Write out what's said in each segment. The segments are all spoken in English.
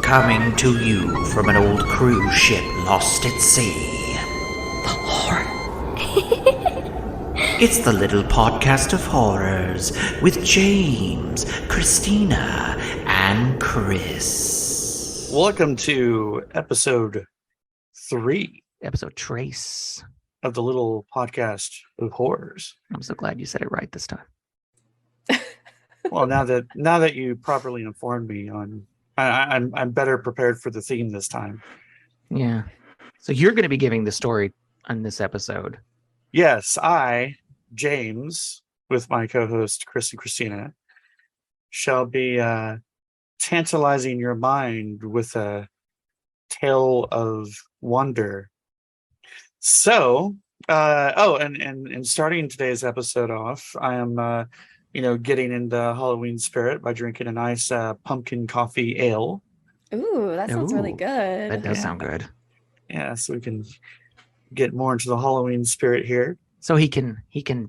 Coming to you from an old cruise ship lost at sea. The horror. It's the little podcast of horrors with James, Christina, and Chris. Welcome to episode 3 Episode Trace. of the little podcast of horrors. I'm so glad you said it right this time. Well, now that you properly informed me on, I'm better prepared for the theme this time. Yeah. So you're going to be giving the story on this episode. Yes, I, James, with my co-host Chris and Christina, shall be tantalizing your mind with a tale of wonder. So, and starting today's episode off, I am, getting into Halloween spirit by drinking a nice pumpkin coffee ale. Ooh, that sounds really Ooh, good. That does Yeah. sound good. Yeah, so we can get more into the Halloween spirit here. So he can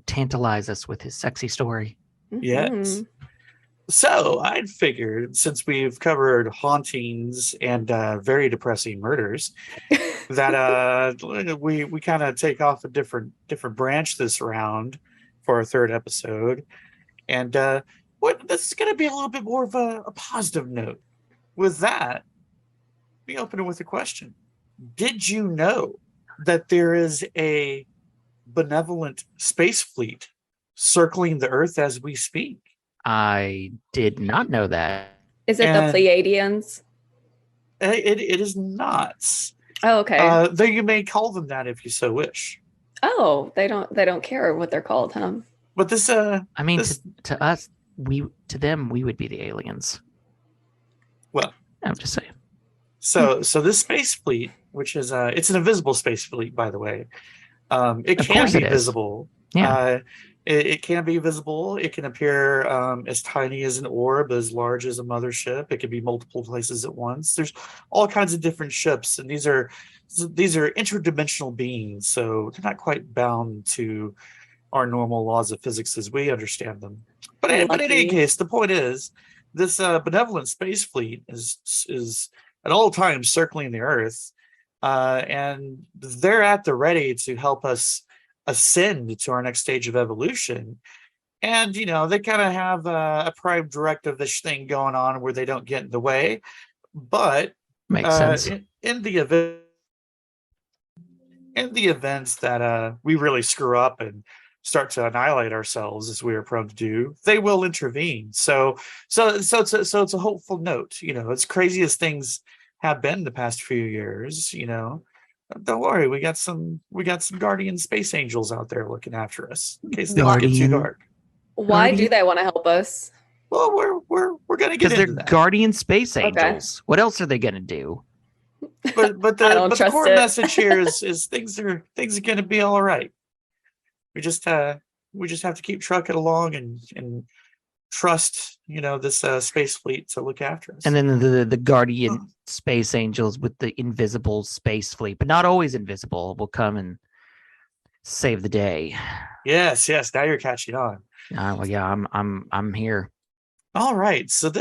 tantalize us with his sexy story. Yes. Mhm. So I'd figured, since we've covered hauntings and very depressing murders, that we kind of take off a different branch this round for our third episode, and this is going to be a little bit more of a positive note. With that, we open it with a question: did you know that there is a benevolent space fleet circling the Earth as we speak? I did not know that. Is it And- the Pleiadians? It is not. Oh, okay. Though you may call them that if you so wish. Oh, they don't care what they're called, huh? But this I mean, This- to us, to them, we would be the aliens. Well, I'm just saying. so this space fleet, which is it's an invisible space fleet, by the way. It Of can course be it is. visible. Yeah. It can be visible. It can appear as tiny as an orb, as large as a mothership. It can be multiple places at once. There's all kinds of different ships, and these are interdimensional beings, so they're not quite bound to our normal laws of physics as we understand them. But in any Lucky. case, the point is, this benevolent space fleet is at all times circling the Earth, and they're at the ready to help us ascend to our next stage of evolution. And they kind of have a prime directive-ish thing going on where they don't get in the way. But Makes sense. in the events that we really screw up and start to annihilate ourselves, as we are prone to do, they will intervene. So it's a hopeful note. As crazy as things have been the past few years, don't worry, we got some guardian space angels out there looking after us in case things get too Guardian- dark. Why do Guardian- they want to help us? Well, we're gonna get Because they're into that. guardian space Okay. angels. What else are they going to do? but I don't the trust core it. message here is things are gonna be all right. We just have to keep trucking along and trust this space fleet to look after us. And then the guardian space angels with the invisible space fleet, but not always invisible, will come and save the day. yes, now you're catching on. Well, yeah, I'm here. All right, so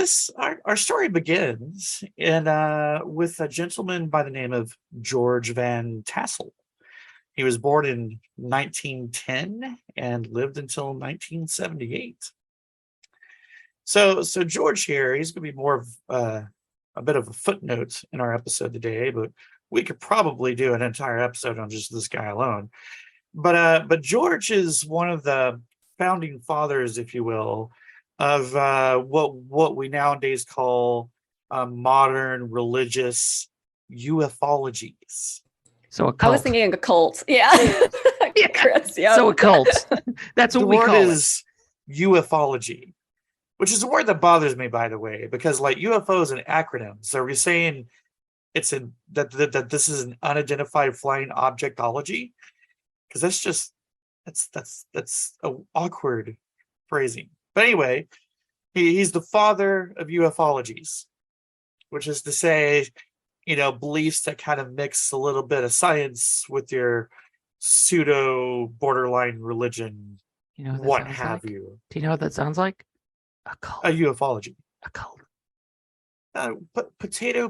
our story begins with a gentleman by the name of George Van Tassel. He was born in 1910 and lived until 1978. So George here, he's going to be more of a bit of a footnote in our episode today, but we could probably do an entire episode on just this guy alone. But George is one of the founding fathers, if you will, of what we nowadays call modern religious ufologies. So a I cult. was thinking a cult. Yeah. Yeah. Chris, yeah. So a cult. That's what The we word call it. is ufology, which is a word that bothers me, by the way, because like UFO is an acronym. So are we saying that this is an unidentified flying objectology? Because that's a awkward phrasing. But anyway, he's the father of ufologies, which is to say, beliefs that kind of mix a little bit of science with your pseudo borderline religion, You know what that what sounds have like? you. Do you know what that sounds like? A cult. A ufology. A cult. Potato.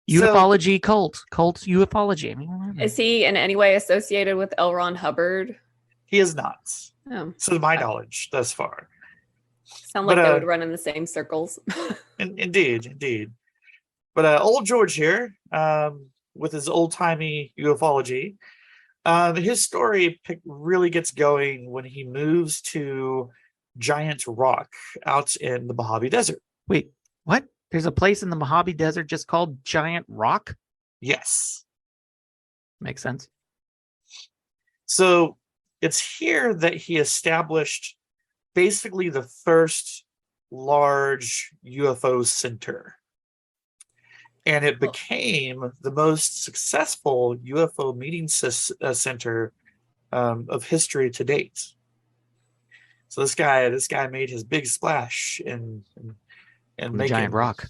Ufology cult. Cult ufology. I mean, Is he in any way associated with L. Ron Hubbard? He is not, Oh, to my knowledge, thus far. sound like But, they would run in the same circles. Indeed. But old George here, with his old-timey ufology, his story really gets going when he moves to Giant Rock out in the Mojave Desert. wait, what? There's a place in the Mojave Desert just called Giant Rock? Yes. Makes sense. So it's here that he established basically the first large UFO center. And it became the most successful UFO meeting center of history to date. So this guy made his big splash in The Giant Rock.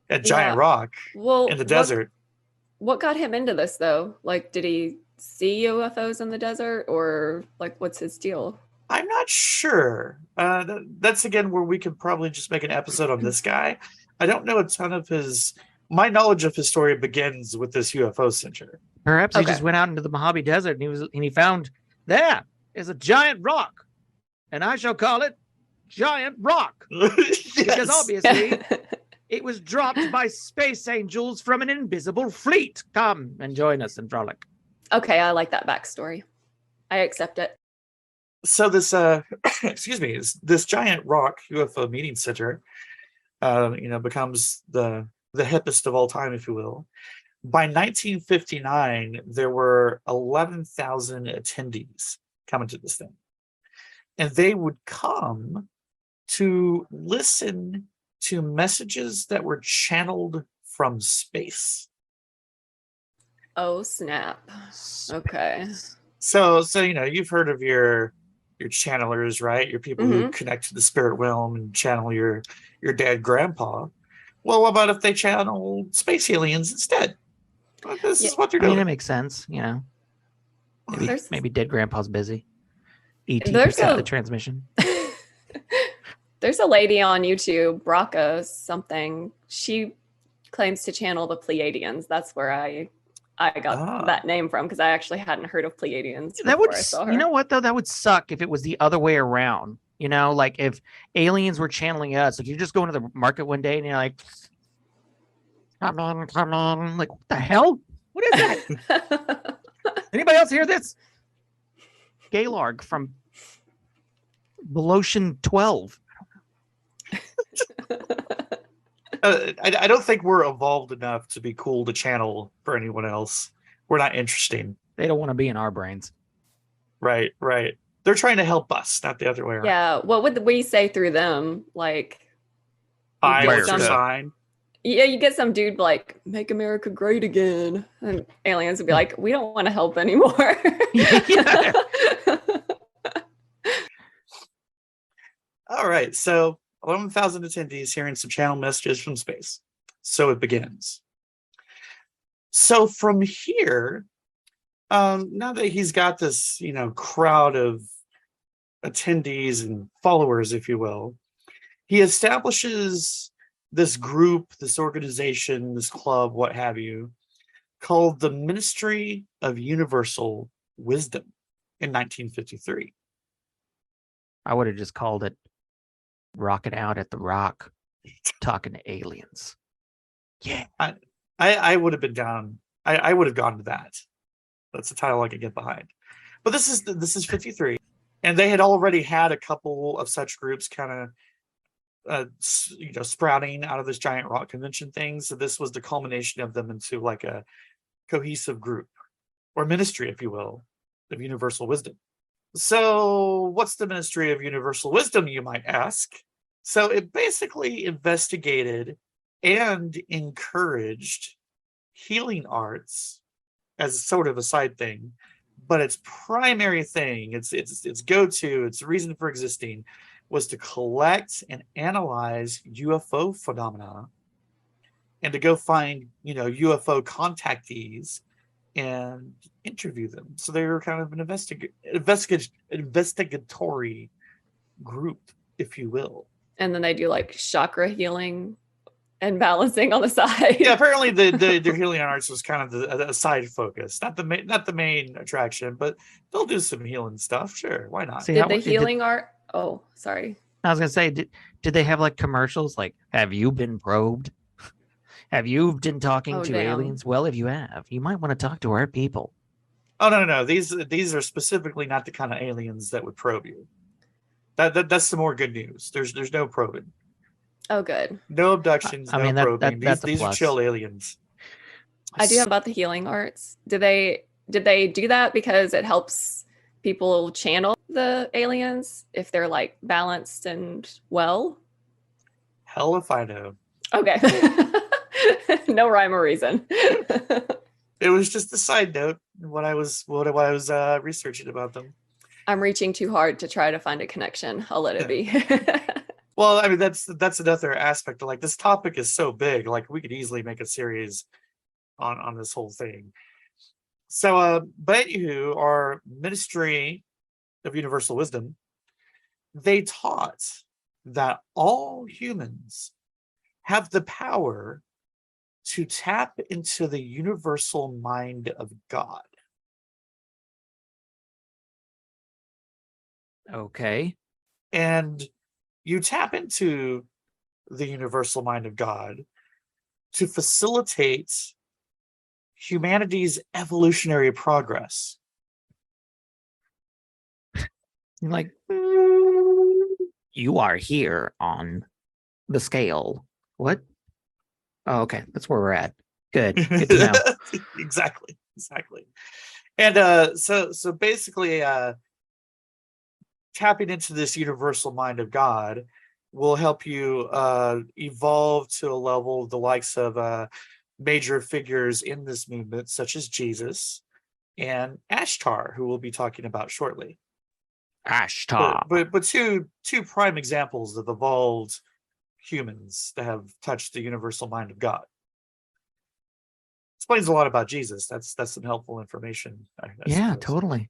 At Yeah. Giant Rock Well, in the desert. What got him into this though? Like, did he see UFOs in the desert, or like, what's his deal? I'm not sure. That's again where we could probably just make an episode on this guy. I don't know a ton of his. My knowledge of his story begins with this UFO center. Perhaps he Okay. just went out into the Mojave Desert and he found there is a giant rock, and I shall call it Giant Rock because Yes. obviously it was dropped by space angels from an invisible fleet. Come and join us and frolic. Okay, I like that backstory. I accept it. So this excuse me, this Giant Rock UFO meeting center becomes the hippest of all time, if you will. By 1959 there were 11,000 attendees coming to this thing, and they would come to listen to messages that were channeled from space. Oh snap! Okay. So you've heard of your channelers, right? Your people who connect to the spirit realm and channel your dead grandpa. Well, what about if they channel space aliens instead? Well, this is what they're I mean, doing. it makes sense, you know. There's- Maybe dead grandpa's busy. ET There's picked up a- the transmission. There's a lady on YouTube, Braca something. She claims to channel the Pleiadians. That's where I got that name from, because I actually hadn't heard of Pleiadians That before would, I saw her. you know what though? That would suck if it was the other way around. You know, like if aliens were channeling us. Like you just go into the market one day and you're like, come on. Like, what the hell? What is that? Anybody else hear this? Gaylord from Belotion 12. I don't think we're evolved enough to be cool to channel for anyone else. We're not interesting. They don't want to be in our brains. Right. They're trying to help us, not the other way around. Yeah, what would we say through them? Like, Hi, you what's get your some- sign? yeah, you get some dude like, "Make America great again," and aliens would be like, "We don't want to help anymore." Yeah. All right, so 11,000 attendees hearing some channel messages from space. So it begins. So from here, now that he's got this, crowd of attendees and followers, if you will, he establishes this group, this organization, this club, what have you, called the Ministry of Universal Wisdom in 1953. I would have just called it Rocking Out at the Rock, talking to aliens. Yeah. I would have been down. I would have gone to that. That's a title I could get behind. But this is 53, and they had already had a couple of such groups kind of sprouting out of this Giant Rock convention thing. So this was the culmination of them into like a cohesive group or ministry, if you will, of universal wisdom. So what's the Ministry of Universal Wisdom, you might ask? So it basically investigated and encouraged healing arts as sort of a side thing, but its primary thing, its go-to, its reason for existing, was to collect and analyze UFO phenomena and to go find UFO contactees and interview them. So they were kind of an investigatory group, if you will. And then they do like chakra healing and balancing on the side. Yeah, apparently their healing arts was kind of a side focus, not the main attraction, but they'll do some healing stuff. Sure, why not? See, Did the healing art? Oh, sorry. I was gonna say, did they have like commercials like, "Have you been probed? Have you been talking to aliens? Well, if you have, you might want to talk to our people." Oh no! These are specifically not the kind of aliens that would probe you. That's some more good news. There's no probing. Oh, good. No abductions. I mean, probing. That's these are chill aliens. I do have about the healing arts. Did they do that because it helps people channel the aliens if they're like balanced and well? Hell if I know. Okay. No rhyme or reason. It was just a side note when I was researching about them. I'm reaching too hard to try to find a connection. I'll let it be. Well, I mean, that's another aspect of like this topic is so big, like we could easily make a series on this whole thing. So but anywho, our Ministry of Universal Wisdom, they taught that all humans have the power to tap into the universal mind of God. Okay. And you tap into the universal mind of God to facilitate humanity's evolutionary progress. Like, you are here on the scale. What? Oh, okay. That's where we're at. Good. Good to know. Exactly. And so basically tapping into this universal mind of God will help you evolve to a level the likes of major figures in this movement, such as Jesus and Ashtar, who we'll be talking about shortly. Ashtar. But two prime examples of evolved humans that have touched the universal mind of God. Explains a lot about Jesus. That's some helpful information. Yeah, suppose. Totally.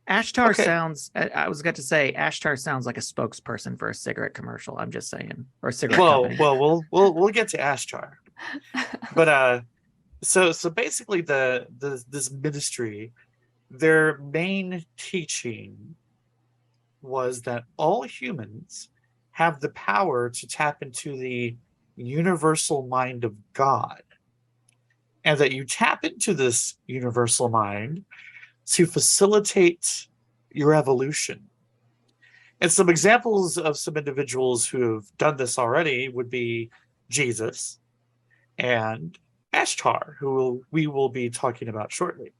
Ashtar Okay. sounds, I was going to say, Ashtar sounds like a spokesperson for a cigarette commercial. I'm just saying, or a cigarette company. Well, we'll get to Ashtar, but so basically this ministry, their main teaching was that all humans have the power to tap into the universal mind of God, and that you tap into this universal mind to facilitate your evolution. And some examples of some individuals who have done this already would be Jesus and Ashtar, who we will be talking about shortly.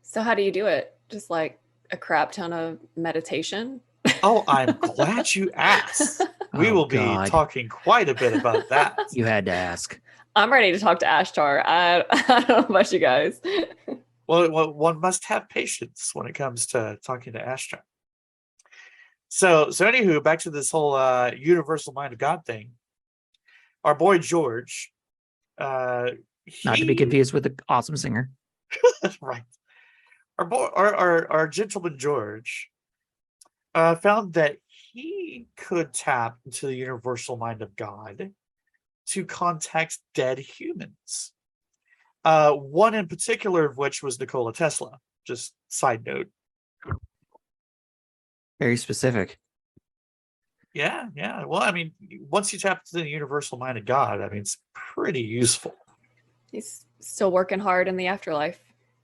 So how do you do it? Just like a crap ton of meditation? Oh, I'm glad you asked. We will be talking quite a bit about that. You had to ask. I'm ready to talk to Ashtar. I don't know about you guys. Well, one must have patience when it comes to talking to Ashtar. So anywho, back to this whole universal mind of God thing. Our boy George, Not to be confused with the awesome singer. Right. Our gentleman George found that he could tap into the universal mind of God to contact dead humans. One in particular of which was Nikola Tesla. Just side note. Very specific. Yeah. Well, I mean, once you tap into the universal mind of God, I mean, it's pretty useful. He's still working hard in the afterlife.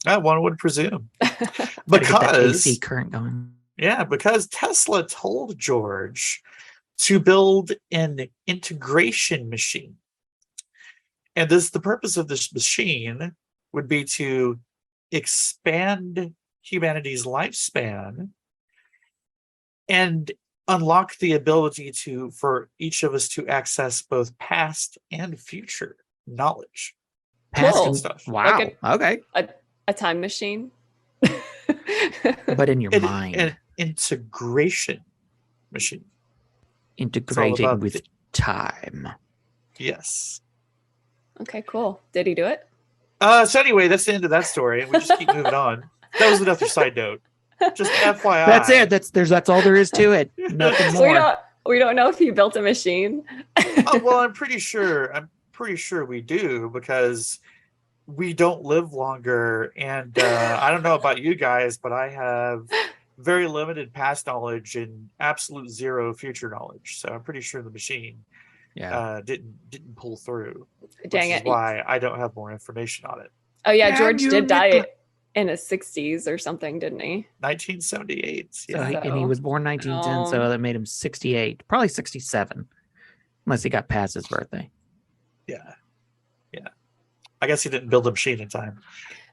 One would presume. Gotta get that Because AC current going. Yeah, because Tesla told George to build an integration machine. And the purpose of this machine would be to expand humanity's lifespan and unlock the ability for each of us to access both past and future knowledge. Past Cool. and stuff. Wow. Like Okay. A time machine. But in your mind. An integration machine. Integrating about with time. Yes. Okay, cool. Did he do it? So anyway, that's the end of that story. We just keep moving on. That was another side note. Just FYI. That's it. That's all there is to it. Nothing more. We don't know if he built a machine. Oh, well, I'm pretty sure we do, because we don't live longer, and I don't know about you guys, but I have very limited past knowledge and absolute zero future knowledge. So I'm pretty sure the machine didn't pull through. Dang which it! is why I don't have more information on it. Oh yeah, George did die in his 60s or something, didn't he? 1978. So he was born 1910, so that made him 68, probably 67, unless he got past his birthday. Yeah. I guess he didn't build a machine in time.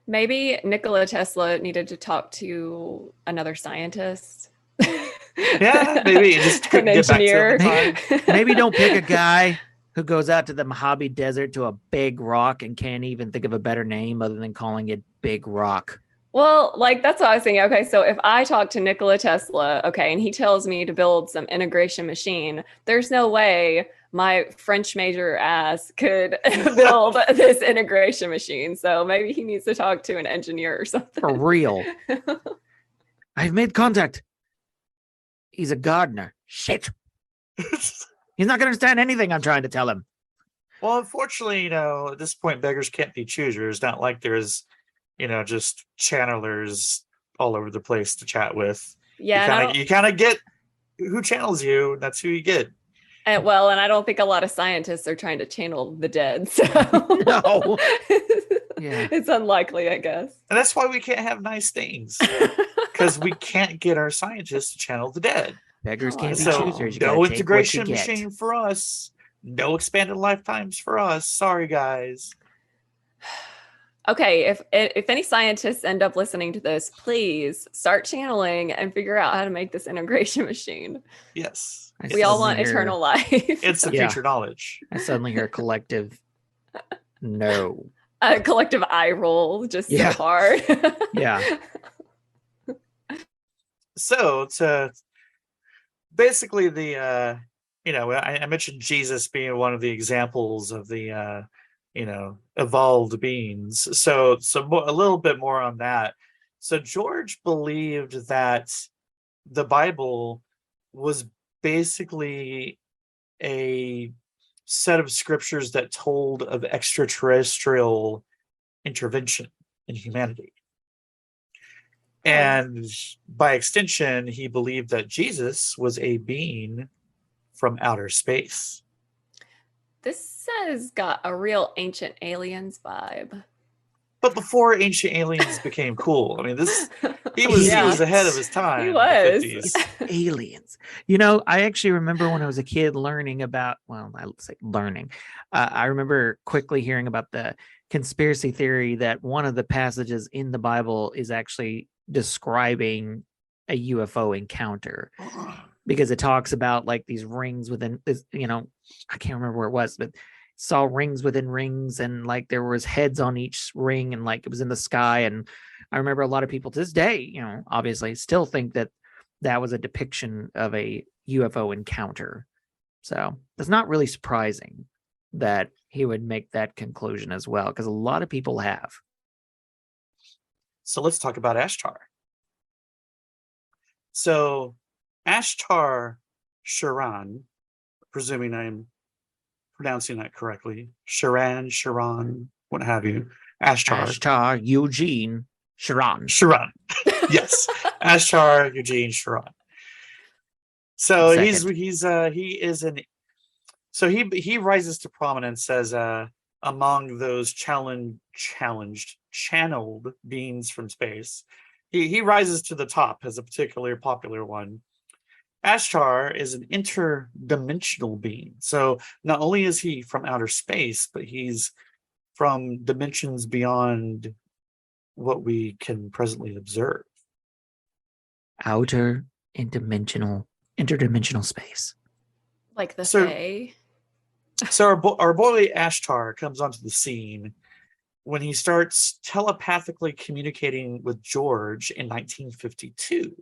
Maybe Nikola Tesla needed to talk to another scientist. Yeah, maybe he just couldn't get back to him in time. Maybe don't pick a guy who goes out to the Mojave Desert to a big rock and can't even think of a better name other than calling it Big Rock. Well, like that's what I was thinking. Okay, so if I talk to Nikola Tesla, okay, and he tells me to build some integration machine, there's no way my French major ass could build this integration machine. So maybe he needs to talk to an engineer or something. For real. I've made contact. He's a gardener. Shit. He's not going to understand anything I'm trying to tell him. Well, unfortunately, at this point, beggars can't be choosers. Not like there's, just channelers all over the place to chat with. Yeah. You kind of get who channels you. That's who you get. And I don't think a lot of scientists are trying to channel the dead. So No. Yeah. It's unlikely, I guess. And that's why we can't have nice things, because we can't get our scientists to channel the dead. Beggars can't be So choosers. You no gotta take integration what you get. machine for us. No expanded lifetimes for us. Sorry, guys. Okay, if any scientists end up listening to this, please start channeling and figure out how to make this integration machine. Yes. We all want eternal life. It's the Yeah. future knowledge. I suddenly hear a collective no. A collective eye roll, just Yeah. so hard. Yeah. So to basically I mentioned Jesus being one of the examples of the evolved beings. So a little bit more on that. So George believed that the Bible was basically a set of scriptures that told of extraterrestrial intervention in humanity. And by extension, he believed that Jesus was a being from outer space. This has got a real Ancient Aliens vibe. But before Ancient Aliens became cool, I mean, he was ahead of his time. He in the was. 50s. Aliens. I actually remember when I was a kid learning about, I remember quickly hearing about the conspiracy theory that one of the passages in the Bible is actually describing a UFO encounter, because it talks about like these rings within this, I can't remember where it was, but saw rings within rings, and like there was heads on each ring, and like it was in the sky. And I remember a lot of people to this day, obviously still think that that was a depiction of a UFO encounter. So it's not really surprising that he would make that conclusion as well, because a lot of people have. So let's talk about Ashtar. So Ashtar Sharan, presuming I'm pronouncing that correctly, Sharan, what have you, Ashtar Eugene Sharan. Yes, Ashtar Eugene Sharan. So he rises to prominence as among those channeled beings from space. He rises to the top as a particularly popular one. Ashtar is an interdimensional being. So not only is he from outer space, but he's from dimensions beyond what we can presently observe. Outer interdimensional space. Like the Fae. So our boy Ashtar comes onto the scene when he starts telepathically communicating with George in 1952.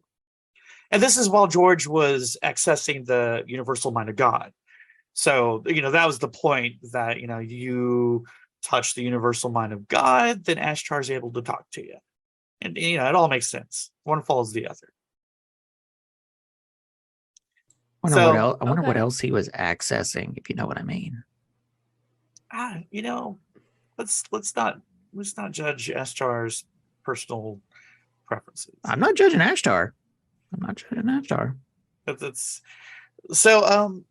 And this is while George was accessing the universal mind of God. So, that was the point that, you touch the universal mind of God, then Ashtar is able to talk to you. And, it all makes sense. One follows the other. I wonder what So, else. I wonder what Okay. else he was accessing, if you know what I mean. let's not judge Ashtar's personal preferences. I'm not judging Ashtar. That's so.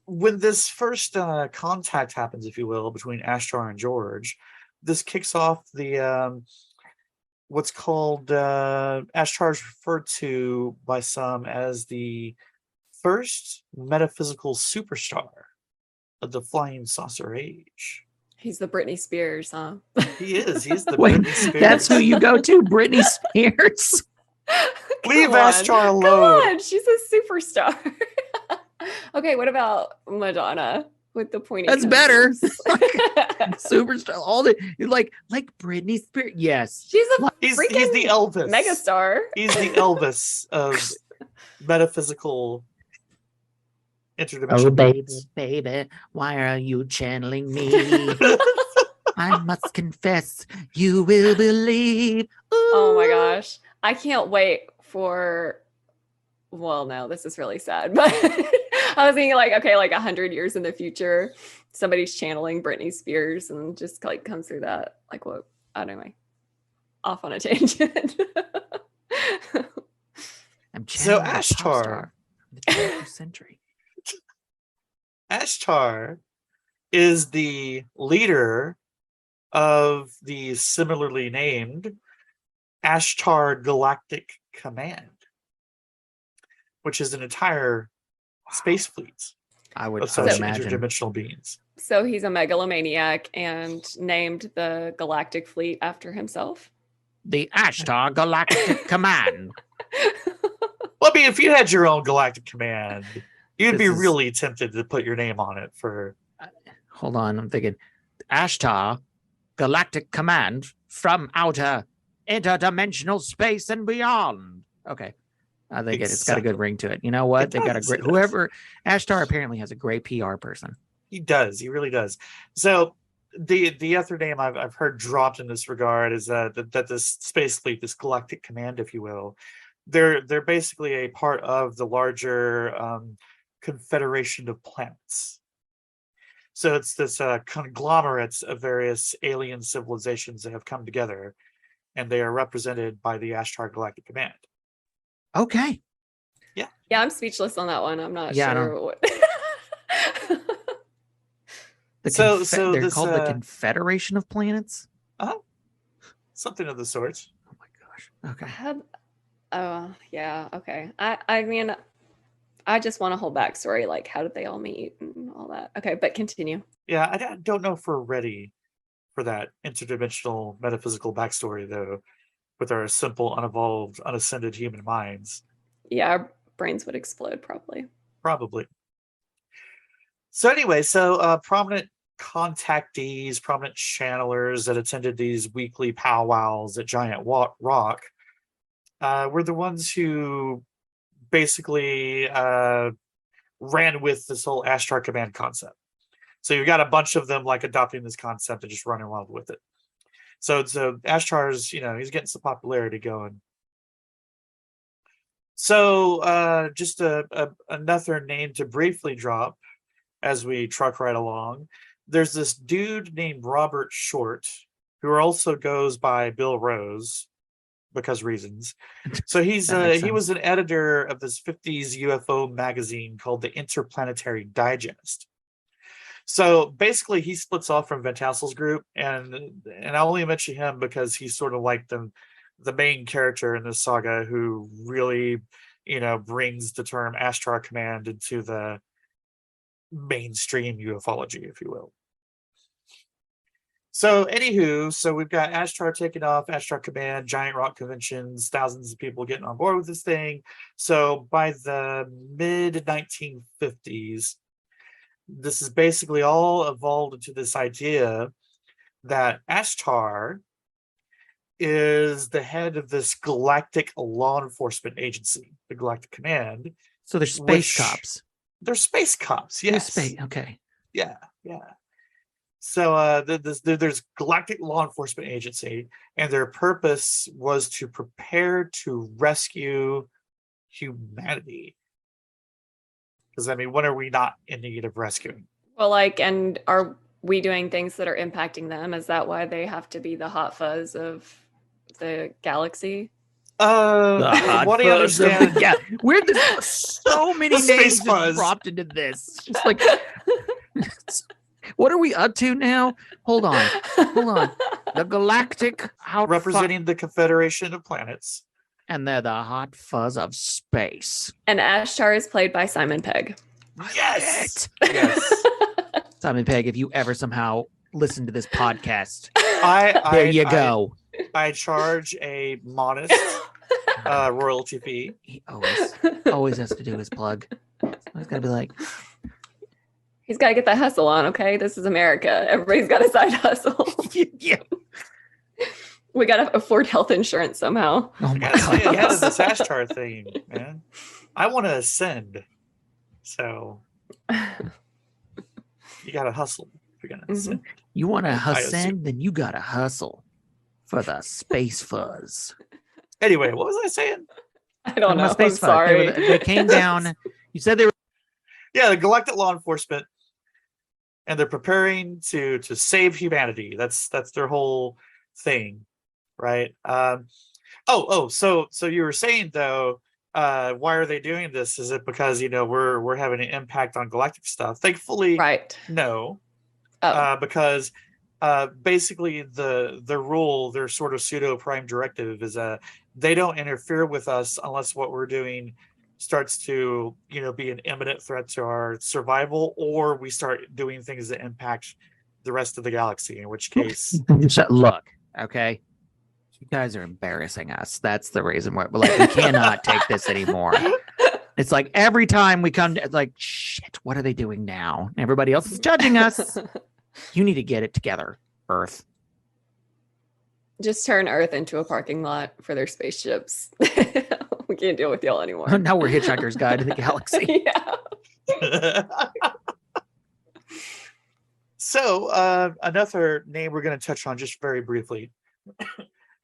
When this first contact happens, if you will, between Ashtar and George, this kicks off the what's called Ashtar is referred to by some as the first metaphysical superstar of the flying saucer age. He's the Britney Spears, huh? He is. He's the Wait, Britney Spears. that's who you go to, Britney Spears. Leave Come on. Ashtar alone. Come on, she's a superstar. Okay, what about Madonna with the pointy? That's better. nose? Superstar. All the like Britney Spears. Yes. She's a He's freaking the Elvis. megastar. He's the Elvis of metaphysical interdimensional. Oh, baby, beings. baby, why are you channeling me? I must confess, you will believe. Oh my Ooh. gosh. I can't wait for, well, no, this is really sad, but I was thinking like, okay, like 100 years in the future, somebody's channeling Britney Spears and just like comes through that. Like what? Anyway, off on a tangent. I'm So channeling a pop Ashtar. star from the 20th century. Ashtar is the leader of the similarly named Ashtar Galactic Command, which is an entire space fleet I would of such imagine. interdimensional beings. So he's a megalomaniac and named the Galactic Fleet after himself. The Ashtar Galactic Command. Well, I mean, if you had your own galactic command, you'd This be is- really tempted to put your name on it for. Hold on, I'm thinking. Ashtar Galactic Command from outer interdimensional space and beyond. Okay. I think it's got a good ring to it. You know what? It They got a does, great it does. whoever Ashtar apparently has a great PR person. He does. He really does. So the other name I've heard dropped in this regard is that this space fleet, this galactic command, if you will, they're basically a part of the larger confederation of planets. So it's this conglomerate of various alien civilizations that have come together, and they are represented by the Ashtar Galactic Command. Okay. Yeah, I'm speechless on that one. I'm not Yeah, I sure what. So they're this, called the Confederation of Planets. Something of the sort. Oh my gosh. Okay. Oh, yeah. Okay. I mean, I just want a whole backstory. Like, how did they all meet and all that? Okay, but continue. Yeah, I don't know if we're ready for that interdimensional metaphysical backstory, though, with our simple, unevolved, unascended human minds. Yeah, our brains would explode probably. Probably. So anyway, prominent contactees, prominent channelers that attended these weekly powwows at Giant Rock were the ones who basically ran with this whole Ashtar Command concept. So you've got a bunch of them like adopting this concept and just running wild with it. So Ashtar's, he's getting some popularity going. So just another name to briefly drop as we truck right along. There's this dude named Robert Short, who also goes by Bill Rose because reasons. So he was an editor of this 50s UFO magazine called the Interplanetary Digest. So basically he splits off from Van Tassel's group, and I only mention him because he's sort of like the main character in this saga who really, brings the term Ashtar Command into the mainstream ufology, if you will. So anywho, we've got Ashtar taking off, Ashtar Command, Giant Rock conventions, thousands of people getting on board with this thing. So by the mid 1950s, this is basically all evolved into this idea that Ashtar is the head of this galactic law enforcement agency, the Galactic Command. So they're space Which- cops. They're space cops, They're yes. Okay. Yeah. So there's Galactic Law Enforcement Agency, and their purpose was to prepare to rescue humanity. Because I mean, when are we not in need of rescuing? Well, like, and are we doing things that are impacting them? Is that why they have to be the hot fuzz of the galaxy? What do you understand? Yeah, where there's so many The space names just fuzz. dropped into this. Just like, what are we up to now? Hold on. The galactic Representing the Confederation of Planets. and they're the hot fuzz of space. And Ashtar is played by Simon Pegg. Yes. Yes. Simon Pegg, if you ever somehow listen to this podcast, There there you go. I charge a modest royalty fee. He always has to do his plug. He's gotta be like, He's got to get that hustle on, okay? This is America. Everybody's got a side hustle. yeah. We got to afford health insurance somehow. Oh I my gotta stay god. ahead of this Ashtar thing, man. I want to ascend, so you gotta hustle if you're gonna ascend. You want to assume. ascend, then you gotta hustle for the space fuzz. Anyway, what was I saying? I don't know. I'm Space fuzz. sorry. They came down. You said they were. Yeah, the Galactic Law Enforcement, and they're preparing to save humanity. That's their whole thing, right? So you were saying though, why are they doing this? Is it because we're having an impact on galactic stuff? Thankfully, Right. no. Oh. Because basically the rule, their sort of pseudo prime directive is they don't interfere with us unless what we're doing starts to be an imminent threat to our survival, or we start doing things that impact the rest of the galaxy, in which case Look, okay, you guys are embarrassing us. That's the reason why we cannot take this anymore. It's like every time we come to, it's like, shit, what are they doing now? Everybody else is judging us. You need to get it together, Earth. Just turn Earth into a parking lot for their spaceships. We can't deal with y'all anymore. Now we're Hitchhiker's Guide to the Galaxy. Yeah. So another name we're going to touch on just very briefly.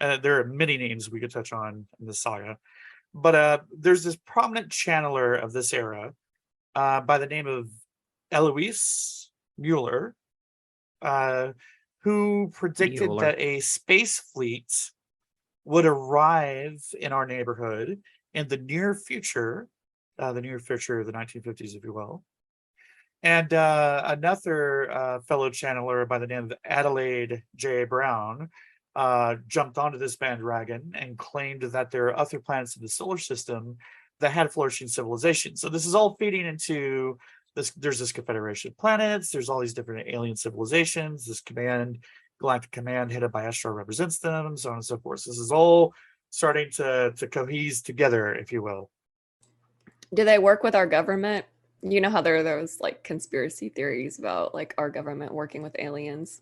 There are many names we could touch on in the saga, but there's this prominent channeler of this era by the name of Eloise Mueller, who predicted Mueller. that a space fleet would arrive in our neighborhood in the near future of the 1950s, if you will. And another fellow channeler by the name of Adelaide J. Brown jumped onto this bandwagon and claimed that there are other planets in the solar system that had flourishing civilization. So this is all feeding into this. There's this Confederation of planets. There's all these different alien civilizations. This Galactic Command headed by Ashtar represents them, so on and so forth. So this is all starting to cohese together, if you will. Do they work with our government? You know how there are those like conspiracy theories about like our government working with aliens?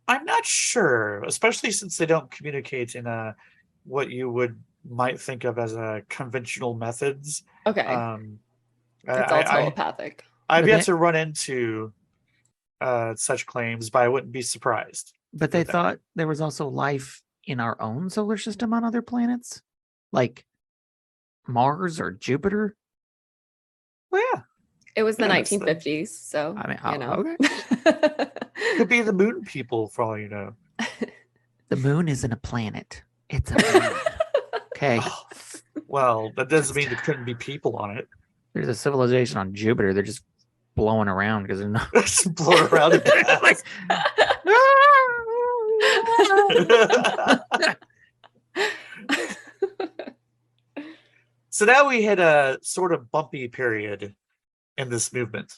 I'm not sure, especially since they don't communicate in what you might think of as conventional methods. Okay. It's all telepathic. I've yet to run into such claims, but I wouldn't be surprised. But they thought there was also life in our own solar system on other planets, like Mars or Jupiter. Well, yeah. It was the Yeah, 1950s, so I mean, okay. Could be the moon people for all you know. The moon isn't a planet; it's a moon. Okay, Well, that doesn't mean there couldn't be people on it. there's a civilization on Jupiter. They're just blowing around because they're not. Just blow around in gas. So now we hit a sort of bumpy period in this movement,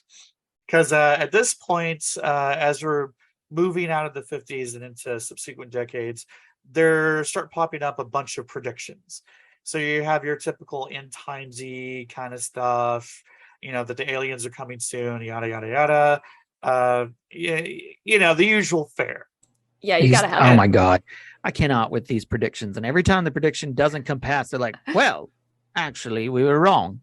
because at this point, as we're moving out of the 50s and into subsequent decades, there start popping up a bunch of predictions. So you have your typical end timesy kind of stuff, that the aliens are coming soon, yada yada yada. The usual fare. Yeah, you gotta have Oh it. my god, I cannot with these predictions. And every time the prediction doesn't come past, they're like, "Well, actually, we were wrong."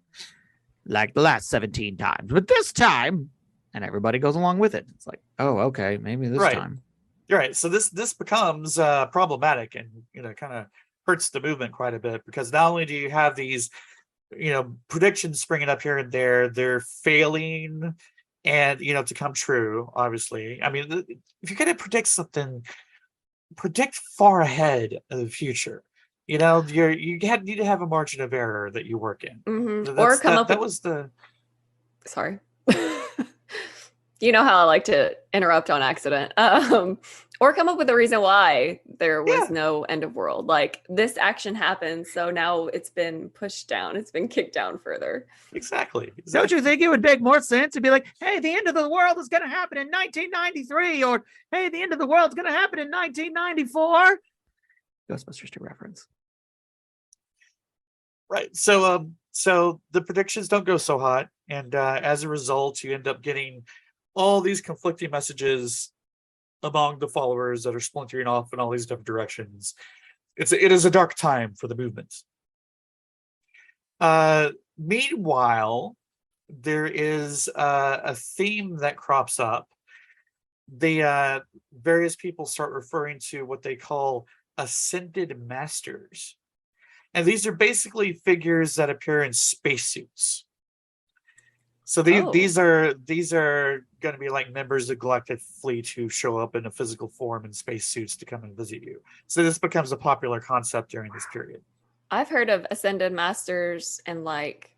Like the last 17 times, but this time, and everybody goes along with it. It's like, oh, okay, maybe this Right. time. You're right. So this becomes problematic, and kind of hurts the movement quite a bit, because not only do you have these predictions springing up here and there, they're failing and to come true. Obviously, I mean, if you're going to predict something, predict far ahead of the future. You need to have a margin of error that you work in. Or come up that with... was the Sorry. You know how I like to interrupt on accident. Or come up with a reason why there was no end of world. Like, this action happened, so now it's been pushed down. It's been kicked down further. Exactly. Don't you think it would make more sense to be like, hey, the end of the world is going to happen in 1993, or hey, the end of the world is going to happen in 1994? Ghostbusters 2 reference. Right. So the predictions don't go so hot, and as a result, you end up getting all these conflicting messages among the followers that are splintering off in all these different directions. It is a dark time for the movement. Meanwhile, there is a theme that crops up. The various people start referring to what they call ascended masters. And these are basically figures that appear in spacesuits. So these are going to be like members of the Galactic Fleet who show up in a physical form in spacesuits to come and visit you. So this becomes a popular concept during this period. I've heard of ascended masters, and like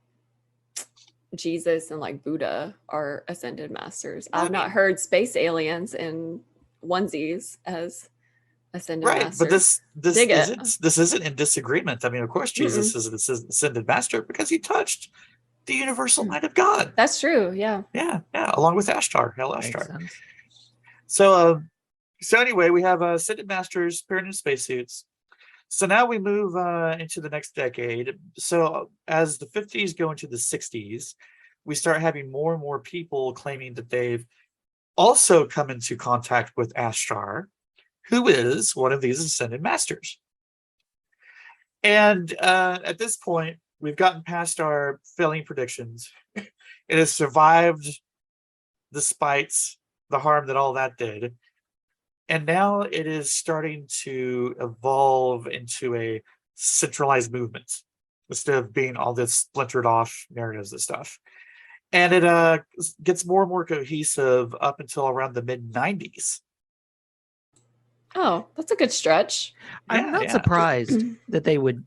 Jesus and like Buddha are ascended masters. I've not heard space aliens in onesies as ascended masters. But this isn't in disagreement. I mean, of course, Jesus is an ascended master because he touched the universal mind of God. That's true. Yeah. Yeah. Along with Ashtar, Ashtar. Sense. So anyway, we have ascended masters appearing in spacesuits. So now we move into the next decade. So as the 50s go into the 60s, we start having more and more people claiming that they've also come into contact with Ashtar, who is one of these ascended masters. And at this point, we've gotten past our failing predictions. It has survived despite the harm that all that did. And now it is starting to evolve into a centralized movement instead of being all this splintered off narratives and stuff. And it gets more and more cohesive up until around the mid-90s. Oh, that's a good stretch. I'm not surprised that they would,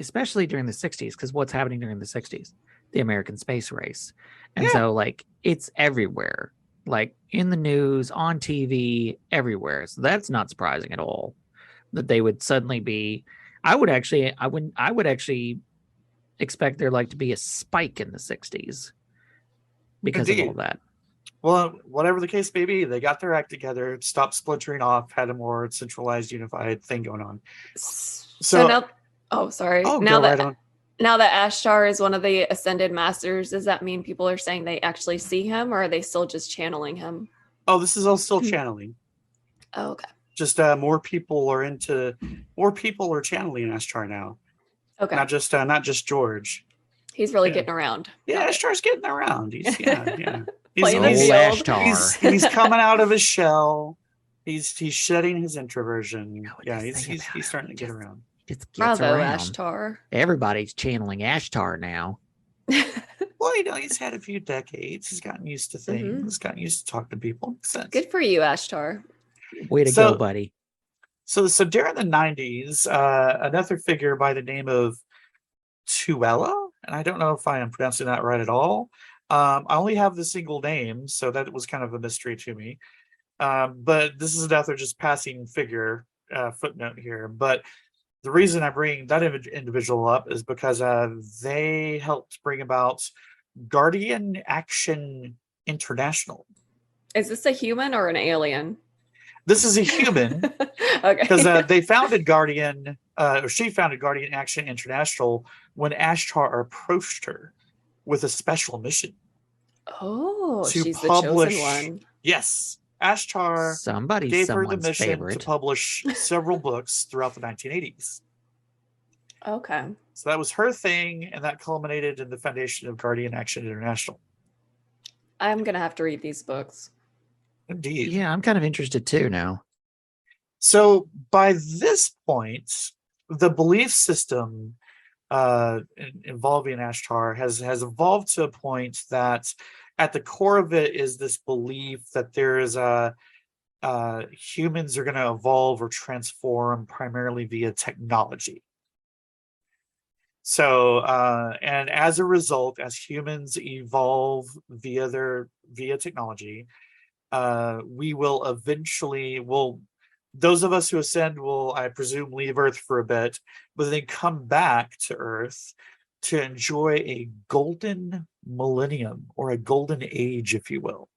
especially during the 60s, because what's happening during the 60s? The American space race. And so, like, it's everywhere, like in the news, on TV, everywhere. So that's not surprising at all that they would suddenly be. I would actually expect there like to be a spike in the 60s because of all that. Well, whatever the case may be, they got their act together, stopped splintering off, had a more centralized, unified thing going on. So now, sorry. Oh, now that Ashtar is one of the ascended masters, does that mean people are saying they actually see him, or are they still just channeling him? Oh, this is all still channeling. Oh, okay. Just more people are channeling Ashtar now. Okay. Not just George. He's really getting around. Yeah, Ashtar's getting around. He's Playing the field. He's coming out of his shell. He's shedding his introversion. He's starting to get around. Bravo, Ashtar. Everybody's channeling Ashtar now. Well, he's had a few decades. He's gotten used to things. He's gotten used to talking to people. Makes sense. Good for you, Ashtar. Way to go, buddy. So during the 90s, another figure by the name of Tuella, and I don't know if I am pronouncing that right at all. I only have the single name, so that was kind of a mystery to me. But this is another just passing figure footnote here. But the reason I bring that individual up is because they helped bring about Guardian Action International. Is this a human or an alien? This is a human. Okay. Because they founded Guardian, or she founded Guardian Action International when Ashtar approached her with a special mission. Oh, she's the chosen one. Yes. Ashtar gave her the mission to publish several books throughout the 1980s. Okay. So that was her thing, and that culminated in the foundation of Guardian Action International. I'm gonna have to read these books. Indeed. Yeah, I'm kind of interested too now. So by this point, the belief system involving Ashtar has evolved to a point that at the core of it is this belief that there is humans are going to evolve or transform primarily via technology. So, and as a result, as humans evolve via technology, we will eventually, those of us who ascend will, I presume, leave Earth for a bit, but then come back to Earth to enjoy a golden millennium or a golden age, if you will.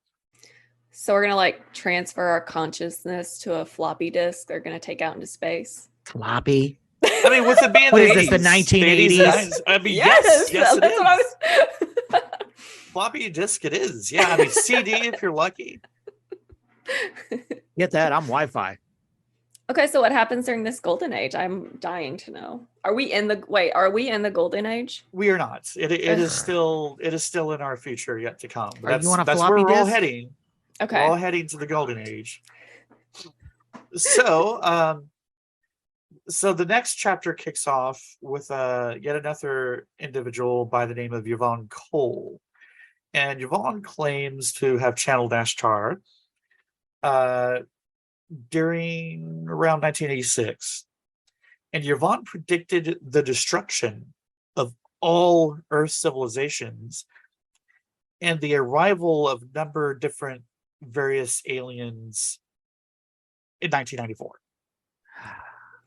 So we're gonna like transfer our consciousness to a floppy disk they're gonna take out into space. Floppy. I mean, with it being What the is this, the 80s, 1980s? I mean, yes, it that's is. what I was. Floppy disk it is. Yeah, I mean, CD if you're lucky. Get that? I'm Wi-Fi. Okay, so what happens during this golden age? I'm dying to know. Are we in the golden age? We are not. It is still in our future yet to come. Are you on a that's floppy where we're all disk? heading. Okay. We're all heading to the golden age. So, so the next chapter kicks off with yet another individual by the name of Yvonne Cole, and Yvonne claims to have channeled Ashtar during around 1986, and Yvonne predicted the destruction of all Earth civilizations and the arrival of a number of different various aliens in 1994.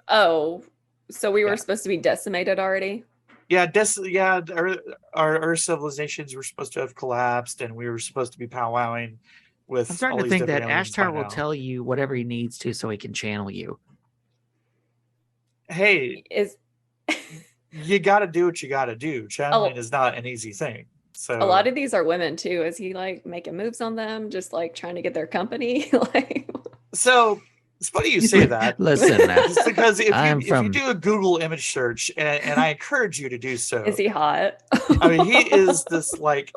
Oh, so we were Yeah. supposed to be decimated already? Yeah, our Earth civilizations were supposed to have collapsed, and we were supposed to be powwowing with I'm starting all to these think that different aliens by Ashtar will now. tell you whatever he needs to so he can channel you. Hey, Is you got to do what you got to do. Channeling is not an easy thing. So a lot of these are women too. Is he like making moves on them, just like trying to get their company? Like, so it's funny you say that. Listen, Just because if I'm you from- do a Google image search, and I encourage you to do so. is he hot? I mean, he is this like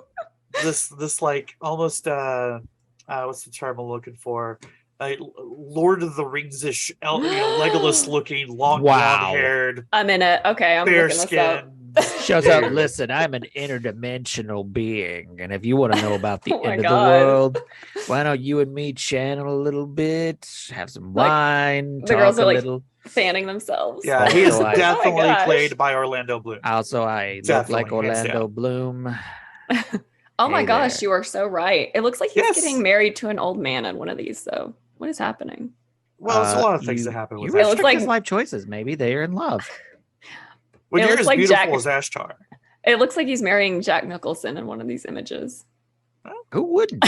almost what's the term I'm looking for? Like Lord of the Rings-ish, Legolas looking, long Wow. blonde haired, I'm in it. Okay, I'm fair looking this up. skin. Shows up. Listen, I'm an interdimensional being, and if you want to know about the Oh my end of God. the world, why don't you and me channel a little bit, have some Like, wine, the talk girls a are, like, little. Fanning themselves. Yeah, he is Also, I- definitely gosh. played by Orlando Bloom. Also, I look Definitely, like hands Orlando down. Bloom. Oh my Hey gosh, there. you are so right. It looks like he's Yes. getting married to an old man in one of these, though. What is happening? Well, there's a lot of things you, that happen You with It looks Ashtar. restrict like- his life choices. Maybe they are in love. When it you're looks as like beautiful Jack- as Ashtar. It looks like he's marrying Jack Nicholson in one of these images. Who wouldn't?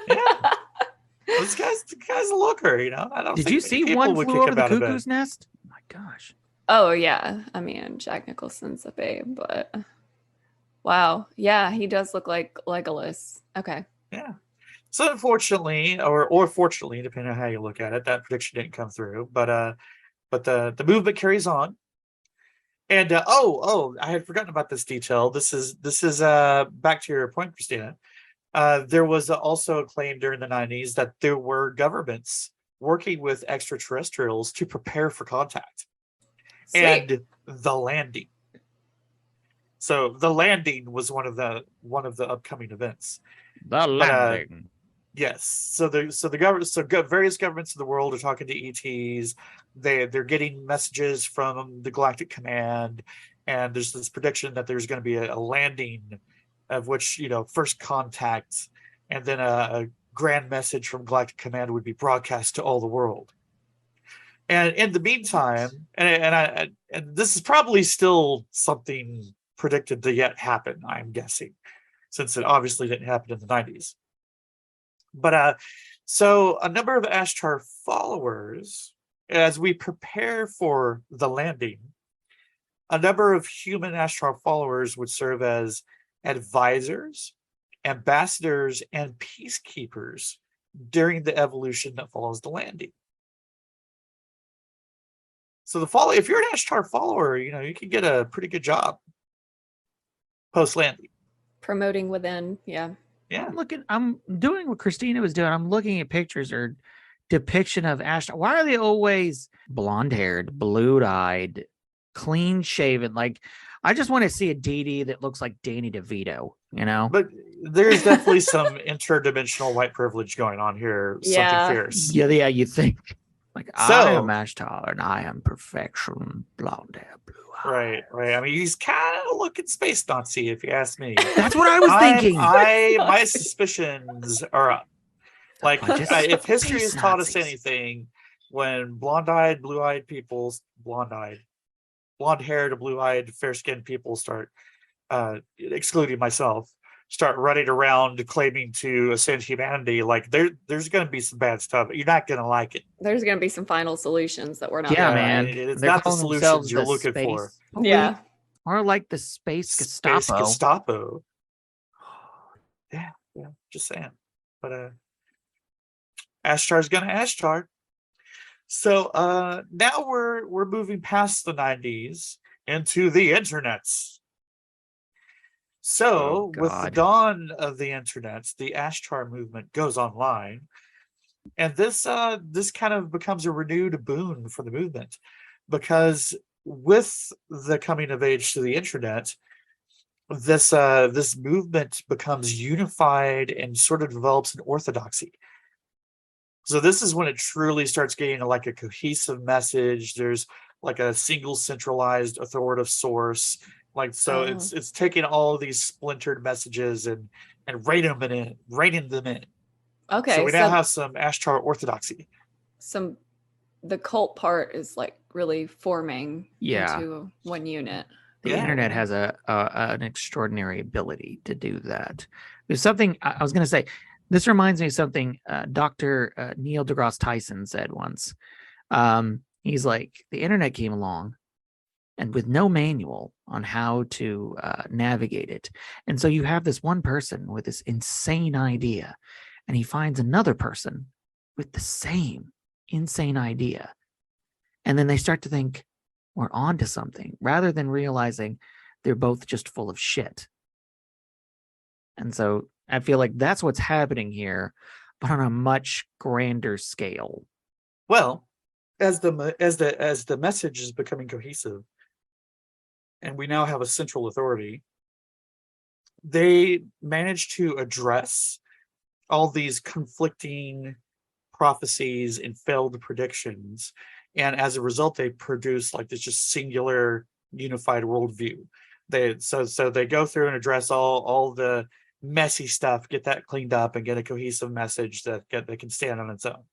Yeah. This guy's a looker, I don't Did think you many see people One would Flew kick Over him the out of bed. Cuckoo's Nest? Oh my gosh. Oh yeah, I mean Jack Nicholson's a babe, but wow, yeah, he does look like Legolas. Okay, Yeah. So unfortunately, or fortunately, depending on how you look at it, that prediction didn't come through. But the movement carries on. And I had forgotten about this detail. This is back to your point, Christina. There was also a claim during the 90s that there were governments working with extraterrestrials to prepare for contact sweet. and the landing. So the landing was one of the upcoming events. The landing. Yes. So various governments in the world are talking to ETs. They're getting messages from the Galactic Command, and there's this prediction that there's going to be a landing, of which first contact, and then a grand message from Galactic Command would be broadcast to all the world. And in the meantime, and this is probably still something predicted to yet happen, I'm guessing, since it obviously didn't happen in the 90s. But so a number of Ashtar followers, as we prepare for the landing, a number of human Ashtar followers would serve as advisors, ambassadors, and peacekeepers during the evolution that follows the landing. So if you're an Ashtar follower, you can get a pretty good job post landing. Promoting within, yeah. Yeah. I'm doing what Christina was doing. I'm looking at pictures or depiction of Ashtar. Why are they always blonde haired, blue eyed, clean shaven? Like, I just want to see a DD that looks like Danny DeVito, you know? But there's definitely some interdimensional white privilege going on here. Yeah. Something fierce. Yeah, you think. Like, I am Ashtar and I am perfection, blonde hair, blue eyes. Right. I mean, he's kind of looking space Nazi, if you ask me. That's what I was thinking. My suspicions are up. Like, Just if history has space taught us Nazis. anything, when blonde-eyed, blue-eyed people, blonde-haired, blue-eyed, fair-skinned people start, excluding myself, start running around claiming to ascend humanity, like there's going to be some bad stuff. You're not going to like it. There's going to be some final solutions that we're not. Yeah, gonna man. like. It's They're not the calling solutions themselves you're the looking space for. police, Yeah. or like the space Gestapo. Space Gestapo. Yeah, just saying. But Ashtar's gonna Ashtar. So now we're moving past the 90s into the internets. So with the dawn of the internet, the Ashtar movement goes online, and this kind of becomes a renewed boon for the movement, because with the coming of age to the internet, this movement becomes unified and sort of develops an orthodoxy. So this is when it truly starts getting like a cohesive message. There's like a single centralized authoritative source. Like, so it's taking all of these splintered messages and reining them in. Okay. So we now have some Ashtar orthodoxy. The cult part is like really forming Yeah. into one unit. The internet has an extraordinary ability to do that. There's something I was going to say. This reminds me of something Dr. Neil deGrasse Tyson said once. He's like, the internet came along and with no manual on how to navigate it. And so you have this one person with this insane idea, and he finds another person with the same insane idea. And then they start to think, we're on to something, rather than realizing they're both just full of shit. And so I feel like that's what's happening here, but on a much grander scale. Well, as the message is becoming cohesive, and we now have a central authority, they managed to address all these conflicting prophecies and failed predictions, and as a result, they produce like this just singular unified worldview. So they go through and address all the messy stuff, get that cleaned up, and get a cohesive message that can stand on its own.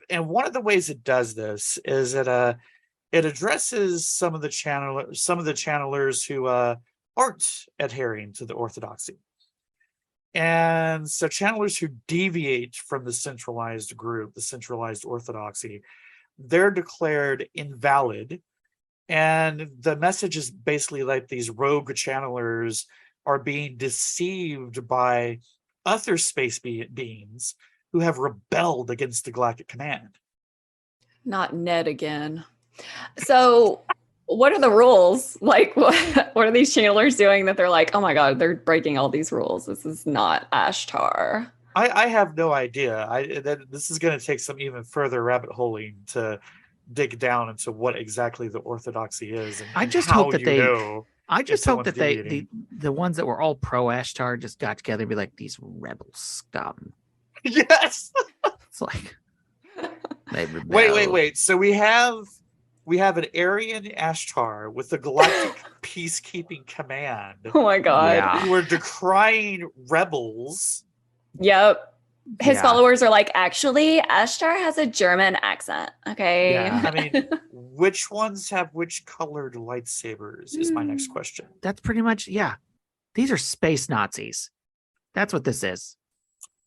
And one of the ways it does this is that it addresses some of the channelers who aren't adhering to the orthodoxy. And so channelers who deviate from the centralized group, the centralized orthodoxy, they're declared invalid. And the message is basically like these rogue channelers are being deceived by other space beings who have rebelled against the Galactic Command. Not Ned again. So what are the rules? Like, what are these channelers doing that they're like, oh my God, they're breaking all these rules. This is not Ashtar. I have no idea. This is going to take some even further rabbit holing to dig down into what exactly the orthodoxy is. And I just how hope that the ones that were all pro Ashtar just got together and be like, these rebel scum. Yes. It's like, they rebel. Wait. So we have an Aryan Ashtar with the Galactic Peacekeeping Command. Oh my God. Yeah. Who are decrying rebels. Yep. His followers are like, actually, Ashtar has a German accent. Okay. Yeah. I mean, which ones have which colored lightsabers is my next question. That's pretty much, yeah. These are space Nazis. That's what this is.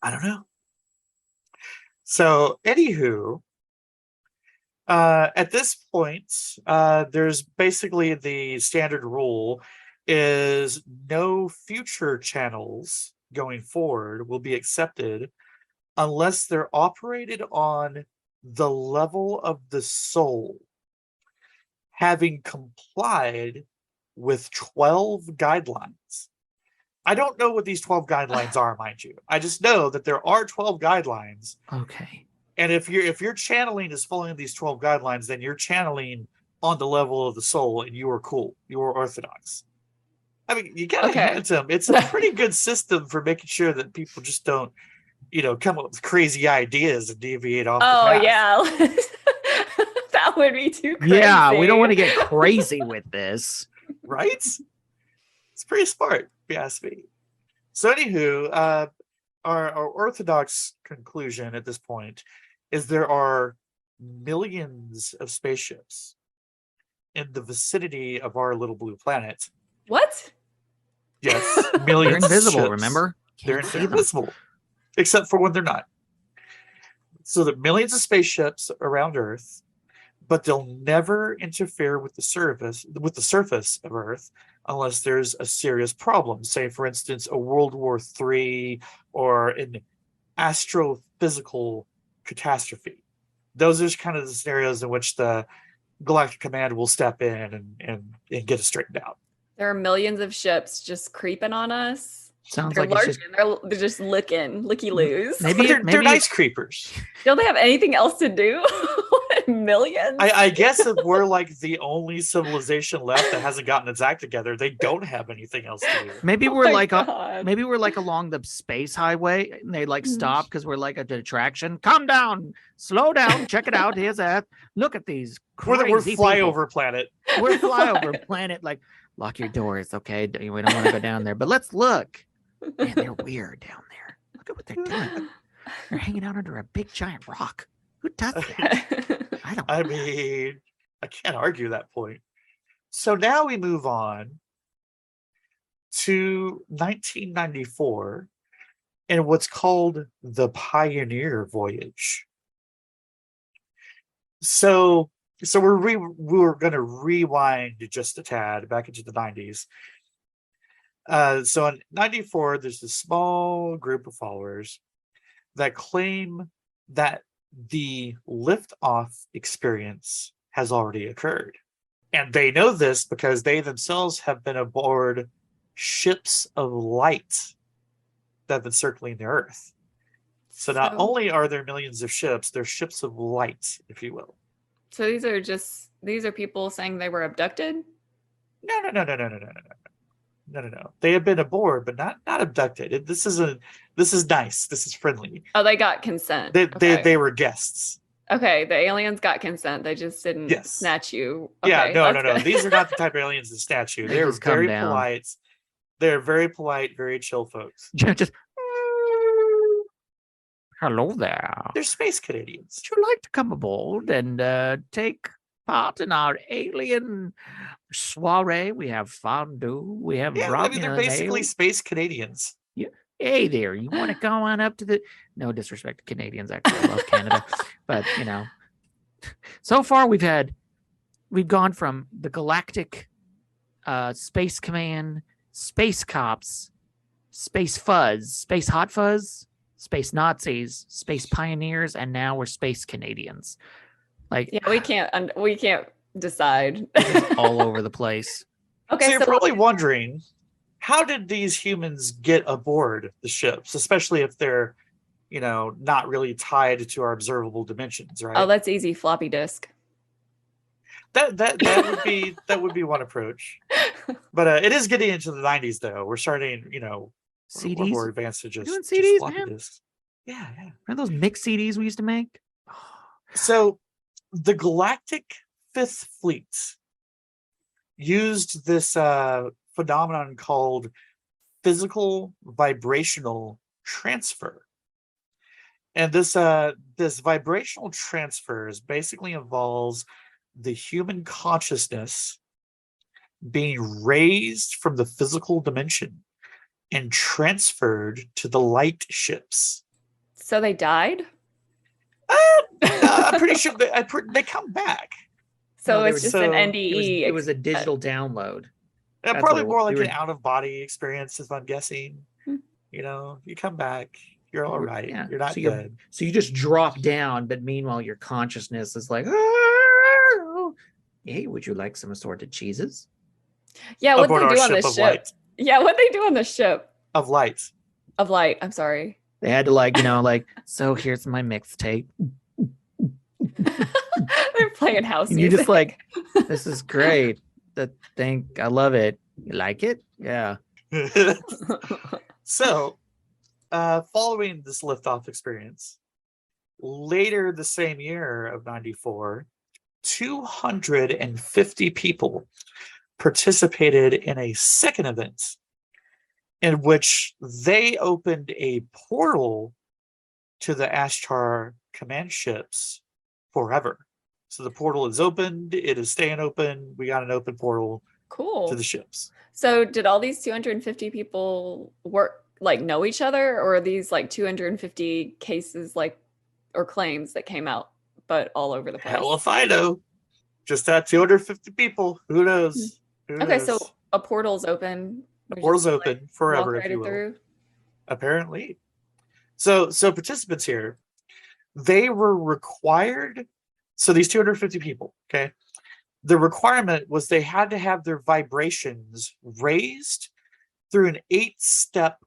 I don't know. So, anywho, at this point, there's basically the standard rule is no future channels going forward will be accepted unless they're operated on the level of the soul, having complied with 12 guidelines. I don't know what these 12 guidelines are, mind you. I just know that there are 12 guidelines. Okay. And if your channeling is following these 12 guidelines, then you're channeling on the level of the soul, and you are cool. You are orthodox. I mean, you gotta hand it to them. It's a pretty good system for making sure that people just don't, come up with crazy ideas and deviate off the path. Yeah. That would be too crazy. Yeah, we don't want to get crazy with this. Right? It's pretty smart, if you ask me. So anywho, our orthodox conclusion at this point is there are millions of spaceships in the vicinity of our little blue planet. What? Yes, millions. They're invisible, of ships. remember? They're invisible, except for when they're not. So there are millions of spaceships around Earth, but they'll never interfere with the surface of Earth unless there's a serious problem. Say, for instance, a World War III or an astrophysical catastrophe. Those are kind of the scenarios in which the Galactic Command will step in and get it straightened out. There are millions of ships just creeping on us. Sounds They're like it's just... they're just looky-loos. Maybe they're nice creepers. Don't they have anything else to do? Millions? I guess if we're like the only civilization left that hasn't gotten its act together, they don't have anything else to do. Maybe we're like along the space highway and they like stop because we're like an attraction. Calm down, slow down, check it out. Here's that. Look at these crazy We're flyover planet. We're flyover planet. Like, lock your doors, okay? We don't want to go down there, but let's look. Man, they're weird down there. Look at what they're doing. They're hanging out under a big giant rock. Who does that? I mean, I can't argue that point. So now we move on to 1994 and what's called the Pioneer Voyage. So we're going to rewind just a tad back into the 90s. So in 94, there's this small group of followers that claim that the liftoff experience has already occurred. And they know this because they themselves have been aboard ships of light that have been circling the Earth. So not only are there millions of ships, they're ships of light, if you will. So these are people saying they were abducted? No. They have been aboard, but not abducted. This is nice. This is friendly. Oh, they got consent. They were guests. Okay, the aliens got consent. They just didn't snatch you. Okay, yeah, no. These are not the type of aliens that snatch you. They're very polite. They're very polite, very chill folks. Just hello there. They're space Canadians. Would you like to come aboard and take part in our alien soiree? We have fondue. We have they're basically space Canadians. Hey there, you want to go on up to the... No disrespect to Canadians, actually, I love Canada. But, so far we've gone from the Galactic Space Command, Space Cops, Space Fuzz, Space Hot Fuzz, Space Nazis, Space Pioneers, and now we're Space Canadians. Like, yeah, we can't decide. All over the place. Okay, so you're probably wondering, how did these humans get aboard the ships, especially if they're, not really tied to our observable dimensions, right? Oh, that's easy. Floppy disk. That would be one approach. But it is getting into the 90s, though. We're starting, CDs? We're more advanced to just doing CDs, floppy man. disks. Yeah. Remember those mixed CDs we used to make? So the Galactic Fifth Fleet used this phenomenon called physical vibrational transfer. And this vibrational transfer basically involves the human consciousness being raised from the physical dimension and transferred to the light ships. So they died? I'm pretty sure they come back. So it's just an NDE. It was a digital download. Probably more like an out-of-body experience, if I'm guessing. You come back, you're all right. Yeah. You're not dead. So you just drop down, but meanwhile your consciousness is like, hey, would you like some assorted cheeses? Yeah, what they do on the ship? Yeah, what they do on the ship? of light. Of light. I'm sorry. They had to like, so here's my mixtape. They're playing house And music. you're just like, this is great. I love it. You like it? Yeah. So, following this liftoff experience, later the same year of 94, 250 people participated in a second event in which they opened a portal to the Ashtar command ships forever. So the portal is opened, it is staying open. We got an open portal Cool. to the ships. So did all these 250 people know each other, or are these like 250 cases or claims that came out, but all over the place? Hell if I know. Just that 250 people. Who knows? Okay, so a portal's open. The portal's open forever, if you will. Through. Apparently. So participants here, they were required. So these 250 people, okay, the requirement was they had to have their vibrations raised through an 8-step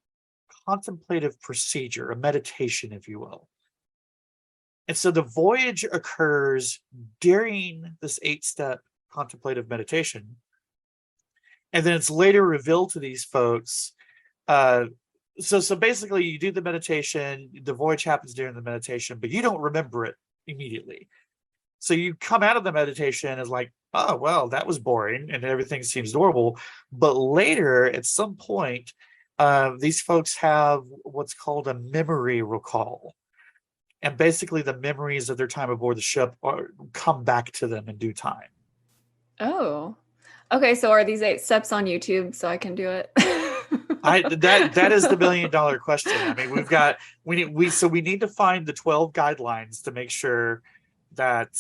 contemplative procedure, a meditation, if you will. And so the voyage occurs during this 8-step contemplative meditation. And then it's later revealed to these folks. So basically you do the meditation, the voyage happens during the meditation, but you don't remember it immediately. So you come out of the meditation as like, oh, well, that was boring and everything seems normal. But later, at some point, these folks have what's called a memory recall. And basically the memories of their time aboard the ship come back to them in due time. Oh, okay. So are these 8 steps on YouTube so I can do it? That is the $1 million question. I mean, we need to find the 12 guidelines to make sure that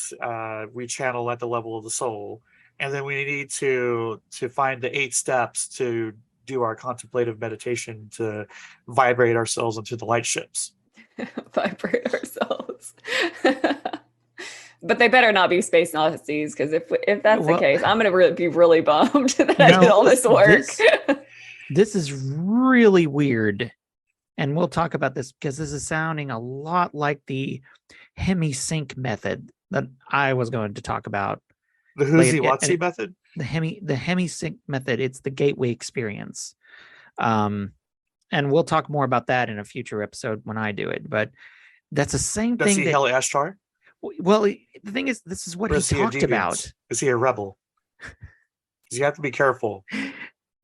we channel at the level of the soul, and then we need to find the 8 steps to do our contemplative meditation to vibrate ourselves into the light ships. Vibrate ourselves. But they better not be space Nazis, because if that's the case, I'm going to be really bummed that I did all this work. This is really weird. And we'll talk about this because this is sounding a lot like the hemi-sync method that I was going to talk about. The Whoosy-Watsy method? The hemi-sync method. It's the gateway experience. And we'll talk more about that in a future episode when I do it. But that's the same thing. Does he hail Ashtar? Well, the thing is, this is what he talked about. Is he a rebel? Because you have to be careful.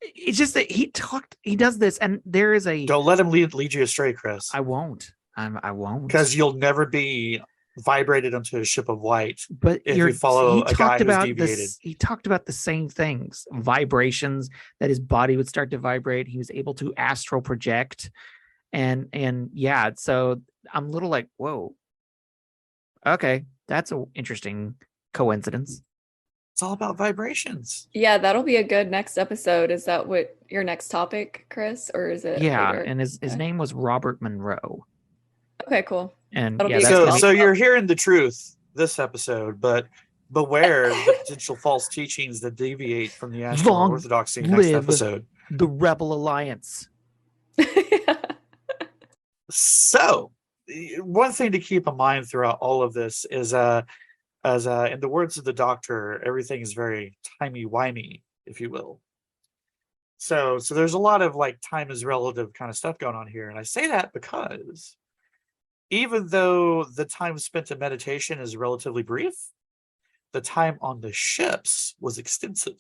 It's just that he does this, and there is a... Don't let him lead you astray, Chris. I won't. I won't. Because you'll never be vibrated onto a ship of light. But if you follow a guy who's deviated. He talked about the same things, vibrations, that his body would start to vibrate. He was able to astral project. And yeah, so I'm a little like, whoa. Okay, that's an interesting coincidence. It's all about vibrations. Yeah, that'll be a good next episode. Is that what your next topic, Chris? Or is it? Yeah, later? and his name was Robert Monroe. Okay, cool. And That'll yeah, be so you're hearing the truth this episode, but beware the potential false teachings that deviate from the actual orthodoxy next episode. The Rebel Alliance. So, one thing to keep in mind throughout all of this is, as in the words of the doctor, everything is very timey-wimey, if you will. So there's a lot of like time is relative kind of stuff going on here. And I say that because even though the time spent in meditation is relatively brief, the time on the ships was extensive.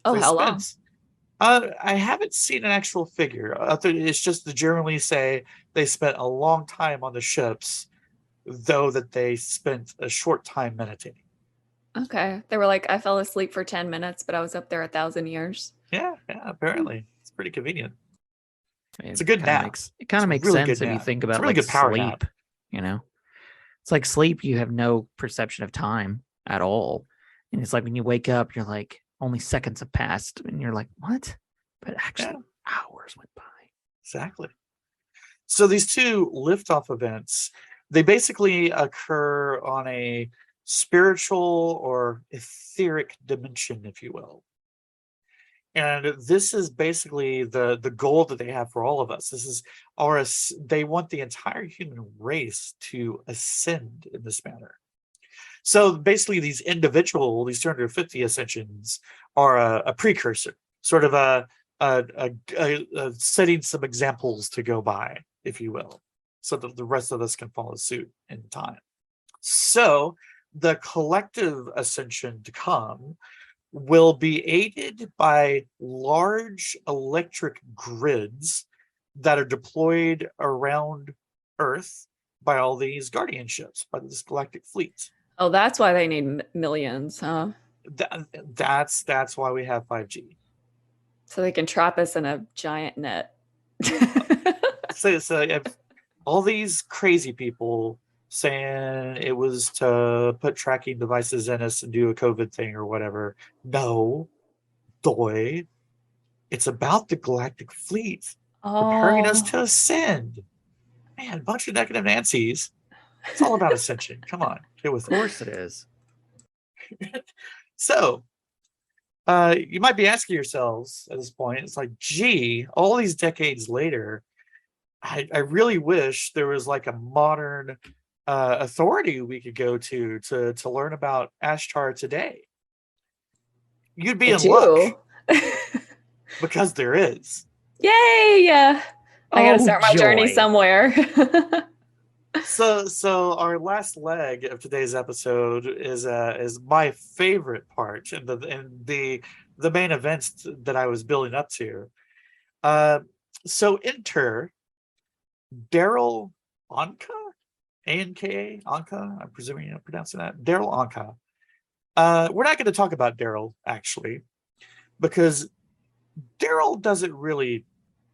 Oh, how long? I haven't seen an actual figure. It's just to generally say they spent a long time on the ships, though that they spent a short time meditating. Okay. They were like, I fell asleep for 10 minutes, but I was up there 1,000 years. Yeah, apparently. It's pretty convenient. It's a It good kinda nap. It kind of makes really sense good if you nap. think It's about a really like good power sleep. nap. You know, it's like sleep. You have no perception of time at all, and it's like when you wake up, you're like only seconds have passed, and you're like, what? But actually, hours went by. Exactly. So these two liftoff events, they basically occur on a spiritual or etheric dimension, if you will. And this is basically the goal that they have for all of us. This is they want the entire human race to ascend in this manner. So basically, these 250 ascensions are a precursor, sort of a setting some examples to go by, if you will, so that the rest of us can follow suit in time. So the collective ascension to come will be aided by large electric grids that are deployed around Earth by all these guardian ships, by this galactic fleet. Oh, that's why they need millions, huh? That's why we have 5G. So they can trap us in a giant net. So you have all these crazy people saying it was to put tracking devices in us and do a COVID thing or whatever. No, doy. It's about the galactic fleet preparing us to ascend. Man, bunch of negative Nancy's. It's all about ascension. Come on, get with it. Of course it is. So, you might be asking yourselves at this point, it's like, gee, all these decades later, I really wish there was like a modern authority we could go to learn about Ashtar today. You'd be in luck because there is. Yay! I gotta start my journey somewhere. So our last leg of today's episode is my favorite part and the main events that I was building up to. So enter Daryl Anka, A-N-K-A, Anka. I'm presuming you're pronouncing that. Daryl Anka. We're not going to talk about Daryl actually, because Daryl doesn't really.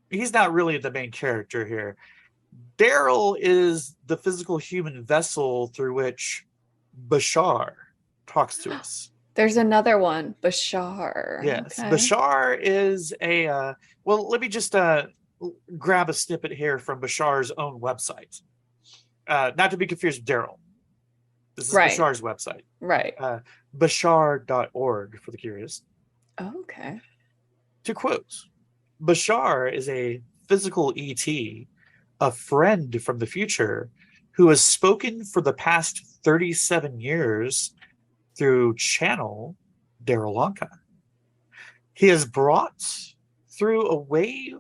He's not really the main character here. Daryl is the physical human vessel through which Bashar talks to us. There's another one, Bashar. Yes, okay. Bashar is a. Well, let me just grab a snippet here from Bashar's own website. Not to be confused with Daryl. This is Bashar's website. Right. Bashar.org for the curious. Oh, okay. To quote, Bashar is a physical ET, a friend from the future, who has spoken for the past 37 years through channel Daryl Anka. He has brought through a wave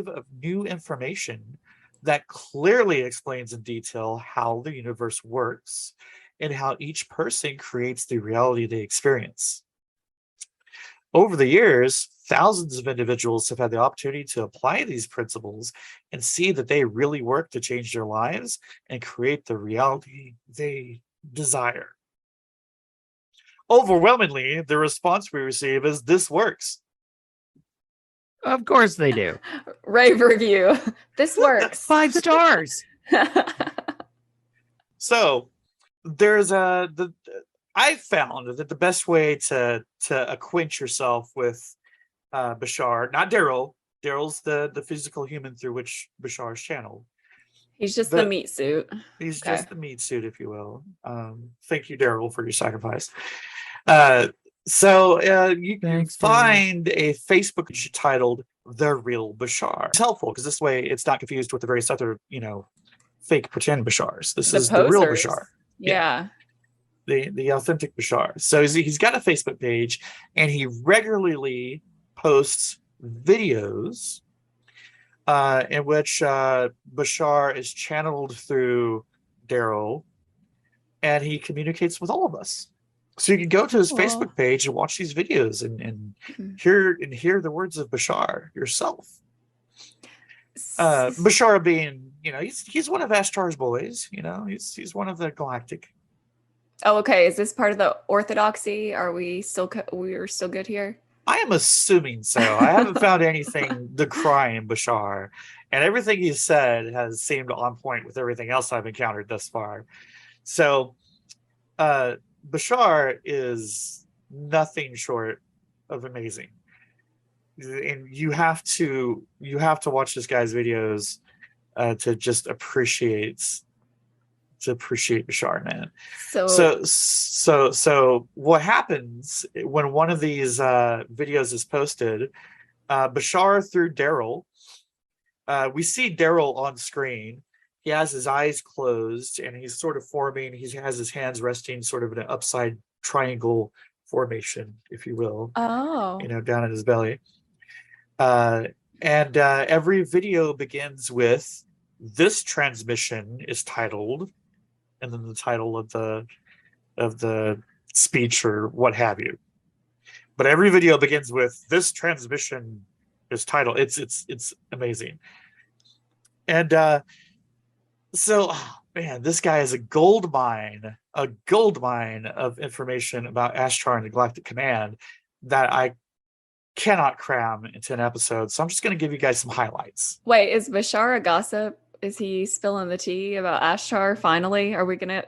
of new information that clearly explains in detail how the universe works and how each person creates the reality they experience. Over the years, thousands of individuals have had the opportunity to apply these principles and see that they really work to change their lives and create the reality they desire. Overwhelmingly, the response we receive is, "This works." Of course they do. Rave review. This works. 5 stars. So there's I found that the best way to acquaint yourself with Bashar, not Daryl. Daryl's the physical human through which Bashar's channeled. He's just the meat suit. He's just the meat suit, if you will. Thank you, Daryl, for your sacrifice. So you can find a Facebook page titled "The Real Bashar." It's helpful because this way it's not confused with the various other, fake pretend Bashars. This is the real Bashar. Yeah. The authentic Bashar. So he's got a Facebook page, and he regularly posts videos in which Bashar is channeled through Daryl, and he communicates with all of us. So you can go to his Facebook page and watch these videos and hear the words of Bashar yourself. Bashar being, he's one of Ashtar's boys. He's one of the galactic. Oh, okay. Is this part of the orthodoxy? Are we we're still good here? I am assuming so. I haven't found anything decrying Bashar, and everything he said has seemed on point with everything else I've encountered thus far. So, Bashar is nothing short of amazing, and you have to watch this guy's videos to just appreciate to appreciate Bashar, man. So So what happens when one of these videos is posted? Bashar through Daryl. We see Daryl on screen. He has his eyes closed and he's sort of forming. He has his hands resting sort of in an upside triangle formation, if you will. oh, Down in his belly. And every video begins with, "This transmission is titled," and then the title of the speech or what have you. But every video begins with, "This transmission is titled." It's amazing. And so, man, this guy is a gold mine of information about Ashtar and the Galactic Command that I cannot cram into an episode. So I'm just going to give you guys some highlights. wait, is Bashar a gossip? Is he spilling the tea about Ashtar finally? Are we gonna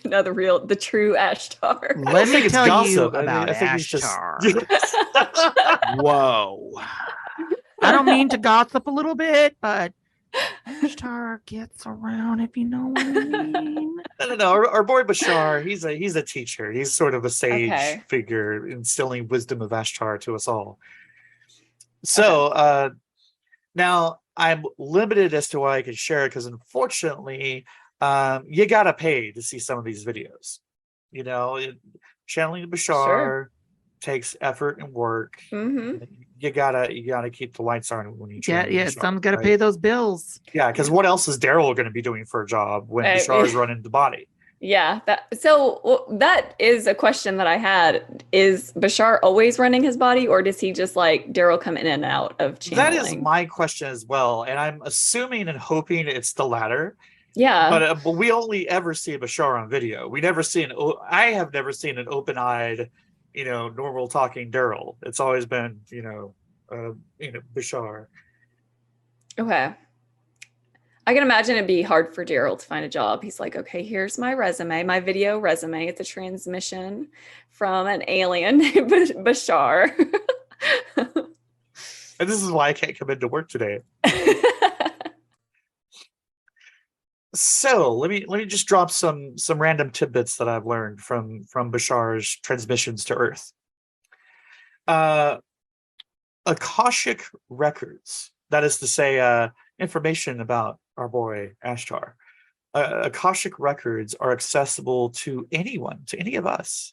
know the true Ashtar? Let me tell you gossip. about I think he's just- Ashtar. Whoa. I don't mean to gossip a little bit, but Ashtar gets around, if you know what I mean. No. Our boy Bashar, he's a teacher. He's sort of a sage Okay. figure, instilling wisdom of Ashtar to us all. So now I'm limited as to why I can share it because unfortunately, you gotta pay to see some of these videos. Channeling Bashar Sure. takes effort and work. Hmm. You gotta keep the lights on when you channel Yeah, Bashar, some's got to right? pay those bills. Yeah, because what else is Daryl going to be doing for a job when Right. Bashar is running the body? Yeah. That is a question that I had. Is Bashar always running his body, or does he just like Daryl come in and out of channeling? That is my question as well, and I'm assuming and hoping it's the latter. Yeah. But we only ever see Bashar on video. We never see I have never seen an open-eyed, normal talking Daryl. It's always been, Bashar. Okay. I can imagine it'd be hard for Daryl to find a job. He's like, okay, here's my resume, my video resume. It's a transmission from an alien named Bashar. And this is why I can't come into work today. So let me just drop some random tidbits that I've learned from Bashar's transmissions to Earth. Akashic records, that is to say, information about our boy Ashtar. Akashic records are accessible to anyone, to any of us,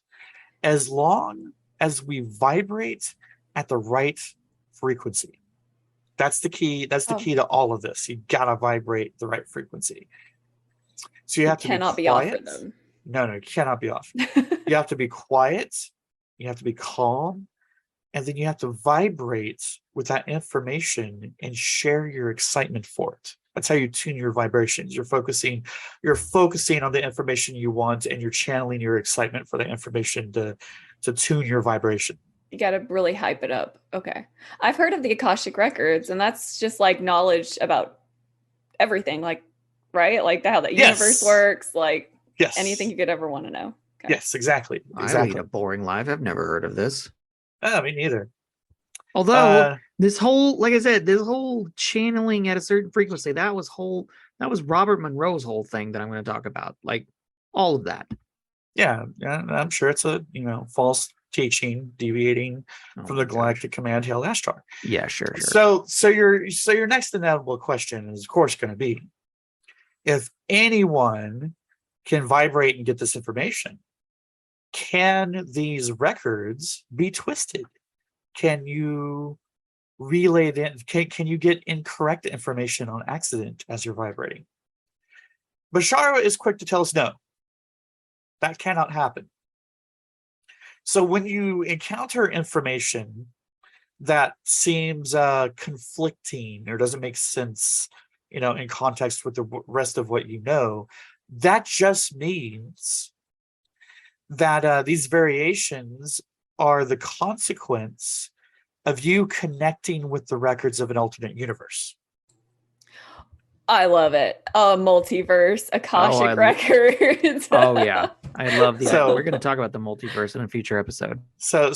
as long as we vibrate at the right frequency. That's the key. That's the key to all of this. You gotta vibrate the right frequency. So you have to cannot be be off quiet. for them. No, you cannot be off. You have to be quiet. You have to be calm. And then you have to vibrate with that information and share your excitement for it. That's how you tune your vibrations. You're focusing on the information you want, and you're channeling your excitement for the information to tune your vibration. You got to really hype it up. Okay. I've heard of the Akashic records, and that's just like knowledge about everything, like, right? Like how the universe works, like Yes. anything you could ever want to know. Okay. Yes, exactly. I lead a boring life. I've never heard of this. Me neither. Although this whole, like I said, this whole channeling at a certain frequency, that was Robert Monroe's whole thing that I'm going to talk about. Like all of that. Yeah, I'm sure it's a false teaching, deviating from the Galactic Command Hail Ashtar. Yeah, sure. So your next inevitable question is, of course, going to be, if anyone can vibrate and get this information, can these records be twisted? Can you relay it? Can you get incorrect information on accident as you're vibrating? Bashar is quick to tell us no. That cannot happen. So when you encounter information that seems conflicting or doesn't make sense, in context with the rest of what you know, that just means that these variations are the consequence of you connecting with the records of an alternate universe. I love it. Multiverse, Akashic records. Oh yeah, I love the. So- We're going to talk about the multiverse in a future episode. So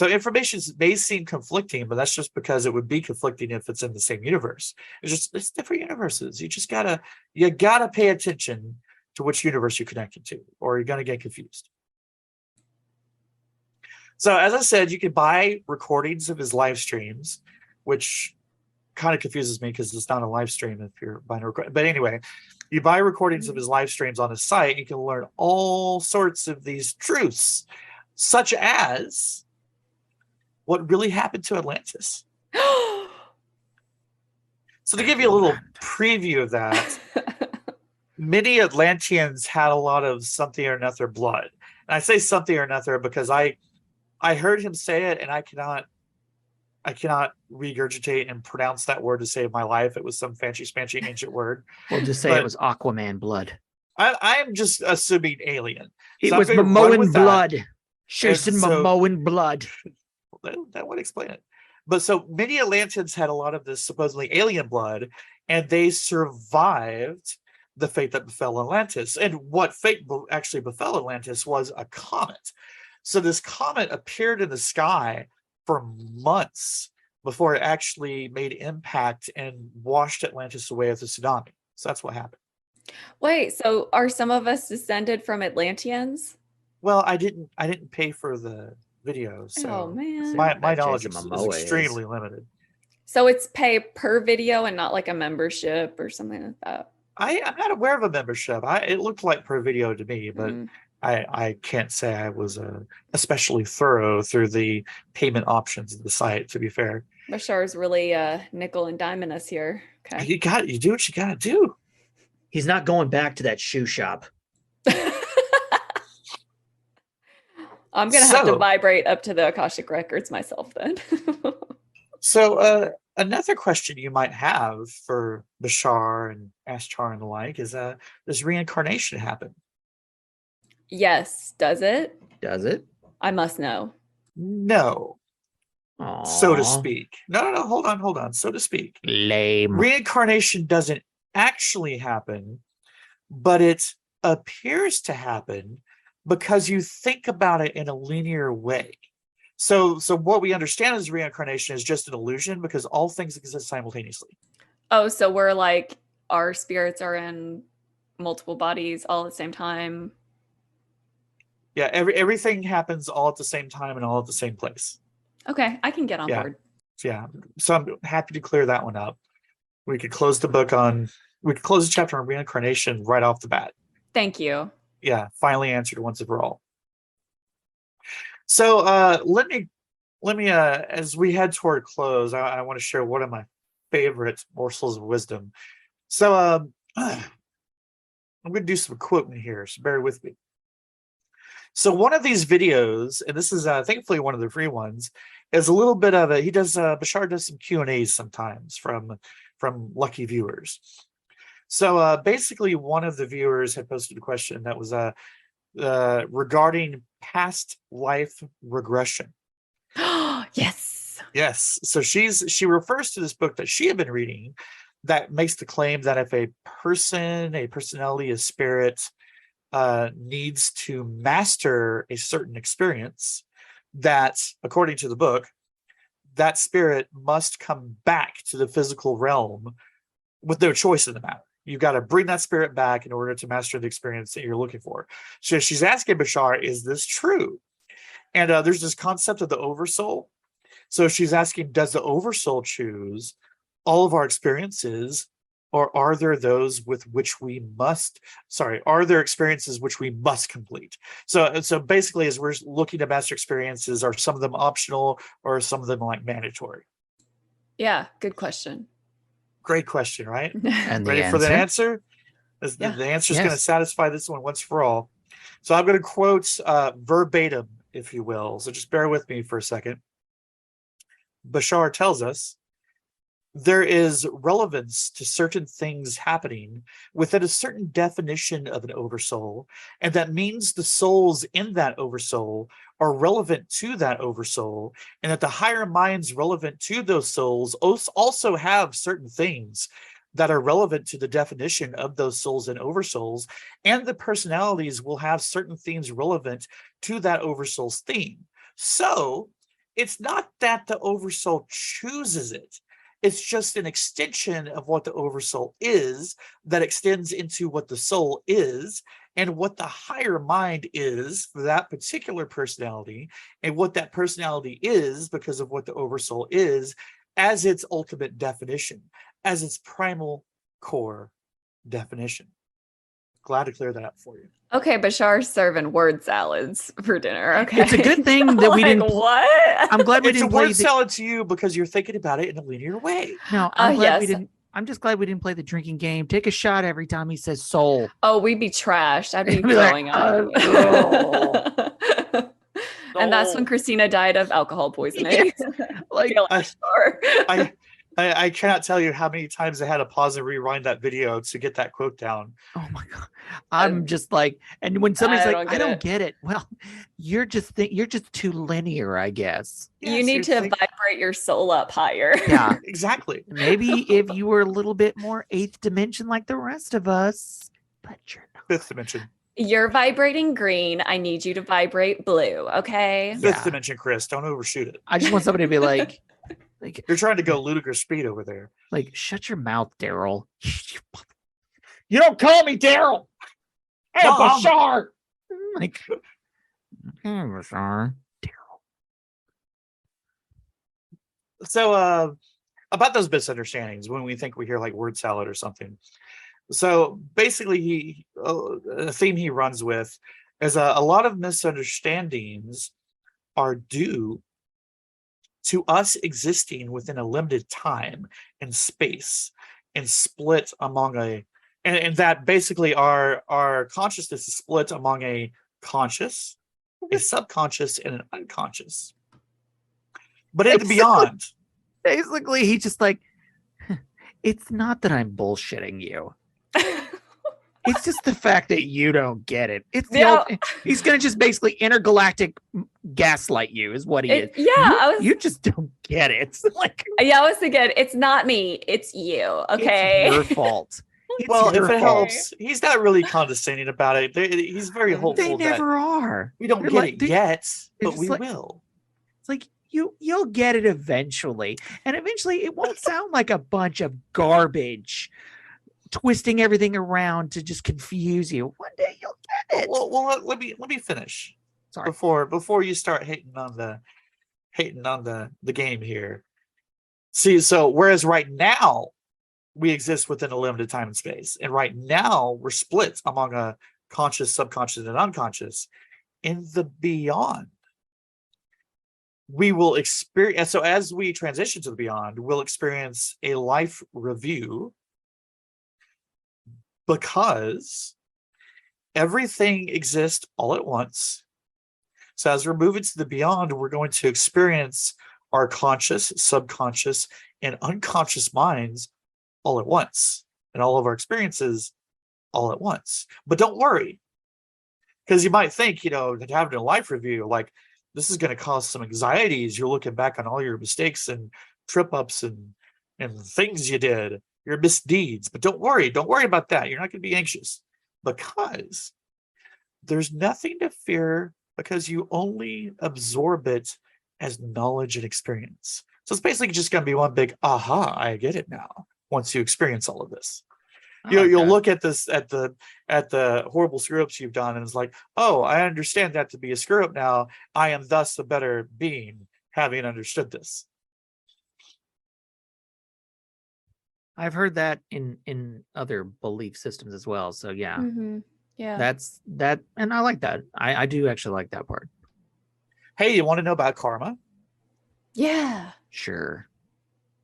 information may seem conflicting, but that's just because it would be conflicting if it's in the same universe. It's different universes. You gotta pay attention to which universe you're connected to, or you're going to get confused. So as I said, you can buy recordings of his live streams, which kind of confuses me because it's not a live stream if you're buying a record. But anyway, you buy recordings of his live streams on his site. You can learn all sorts of these truths, such as what really happened to Atlantis. So to give you a little preview of that, many Atlanteans had a lot of something or another blood. And I say something or another because I heard him say it, and I cannot regurgitate and pronounce that word to save my life. It was some fancy ancient word. We'll just say it was Aquaman blood. I am just assuming alien. It So was I'm gonna run Momoan with that. blood. Chasing so- Momoan blood. That would explain it. But so many Atlanteans had a lot of this supposedly alien blood, and they survived the fate that befell Atlantis. And what fate actually befell Atlantis was a comet. So this comet appeared in the sky for months before it actually made impact and washed Atlantis away with a tsunami. So that's what happened. Wait, so are some of us descended from Atlanteans? Well, I didn't pay for the video, so Oh man. my That knowledge Jason is Momoa is. extremely limited. So it's pay per video and not like a membership or something like that. I'm not aware of a membership. It looked like per video to me, but Mm. I can't say I was especially thorough through the payment options of the site, to be fair. Bashar's really nickel and diming us here. Okay. You do what you gotta do. He's not going back to that shoe shop. I'm gonna have to So- vibrate up to the Akashic records myself then. So another question you might have for Bashar and Ashtar and the like is does reincarnation happen? Yes, does it? Does it? I must know. No, Aww. so to speak. No, hold on. So to speak. Lame. Reincarnation doesn't actually happen, but it appears to happen because you think about it in a linear way. So what we understand as reincarnation is just an illusion because all things exist simultaneously. Oh, so we're like our spirits are in multiple bodies all at the same time. Yeah, everything happens all at the same time and all at the same place. Okay, I can get on Yeah. board. Yeah, so I'm happy to clear that one up. We could close the chapter on reincarnation right off the bat. Thank you. Yeah, finally answered once and for all. So let me as we head toward close, I want to share one of my favorite morsels of wisdom. So I'm going to do some quoting here, so bear with me. So one of these videos, and this is thankfully one of the free ones, is a little bit of it. Bashar does some Q&As sometimes from lucky viewers. So basically one of the viewers had posted a question that was regarding past life regression. Yes. Yes. So she refers to this book that she had been reading that makes the claim that if a personality, a spirit needs to master a certain experience, that according to the book, that spirit must come back to the physical realm with no choice in the matter. You've got to bring that spirit back in order to master the experience that you're looking for. So she's asking Bashar, is this true? And there's this concept of the oversoul. So she's asking, does the oversoul choose all of our experiences, or are there those with which are there experiences which we must complete? So basically, as we're looking to master experiences, are some of them optional or are some of them like mandatory? Yeah, good question. Great question, right? And the Ready for the answer? Yeah. The answer is going to Yes. satisfy this one once for all. So I'm going to quote verbatim, if you will. So just bear with me for a second. Bashar tells us, there is relevance to certain things happening within a certain definition of an oversoul, and that means the souls in that oversoul are relevant to that oversoul, and that the higher minds relevant to those souls also have certain things that are relevant to the definition of those souls and oversouls, and the personalities will have certain things relevant to that oversoul's theme. So it's not that the oversoul chooses it. It's just an extension of what the oversoul is that extends into what the soul is and what the higher mind is for that particular personality and what that personality is because of what the oversoul is as its ultimate definition, as its primal core definition. Glad to clear that up for you. Okay, Bashar's serving word salads for dinner. Okay. It's a good thing that we Like, didn't. What? I'm glad we It's a didn't play word the. salad to you because you're thinking about it in a linear way. No, I'm glad we yes. didn't. I'm just glad we didn't play the drinking game. Take a shot every time he says soul. Oh, we'd be trashed. I'd be Be like, throwing up. And that's when Christina died of alcohol poisoning. Like, Feeling sure. I cannot tell you how many times I had to pause and rewind that video to get that quote down. oh my god, I'm just like, and when somebody's I like, don't I get don't it. get it. Well, you're just too linear, I guess. You Yes, need you're to think- vibrate your soul up higher. Yeah, Exactly. maybe if you were a little bit more eighth dimension like the rest of us, but you're not. Fifth dimension. You're vibrating green. I need you to vibrate blue. Okay. Fifth Yeah. dimension, Chris. Don't overshoot it. I just want somebody to be like, You're trying to go ludicrous speed over there. shut your mouth, Daryl. You don't call me Daryl. Hey, Mom. Bashar. Like, okay, Bashar. Daryl. So about those misunderstandings when we think we hear like word salad or something. So basically a theme he runs with is a lot of misunderstandings are due to us existing within a limited time and space and split among and that basically our consciousness is split among a conscious, a subconscious, and an unconscious. But in the beyond, Basically, he's just like, it's not that I'm bullshitting you. It's just the fact that you don't get it. It's the Yeah. he's gonna just basically intergalactic gaslight you, is what he is. You just don't get it. Like, I was thinking, it's not me, it's you. Okay. it's your fault. It's well, your if it fault. helps, he's not really condescending about it. He's very hopeful They that never are. we don't They're get like- it they- yet, but just we like- will. It's like you'll get it eventually, and eventually it won't sound like a bunch of garbage, twisting everything around to just confuse you. One day you'll get it. Well, let me finish Sorry. before you start hating on the game here. See, so whereas right now we exist within a limited time and space, and right now we're split among a conscious, subconscious, and unconscious. In the beyond, we will experience. So as we transition to the beyond, we'll experience a life review because everything exists all at once. So as we're moving to the beyond, we're going to experience our conscious, subconscious, and unconscious minds all at once, and all of our experiences all at once. But don't worry, because you might think, that having a life review, like, this is going to cause some anxieties. You're looking back on all your mistakes and trip ups and things you did, your misdeeds. But don't worry about that. You're not going to be anxious because there's nothing to fear, because you only absorb it as knowledge and experience. So it's basically just going to be one big aha, I get it now, once you experience all of this. You'll look at this at the horrible screw ups you've done, and it's like, oh, I understand that to be a screw up now. I am thus a better being, having understood this. I've heard that in other belief systems as well. So yeah, Mhm. Yeah. that's that, and I like that. I do actually like that part. Hey, you want to know about karma? Yeah. Sure.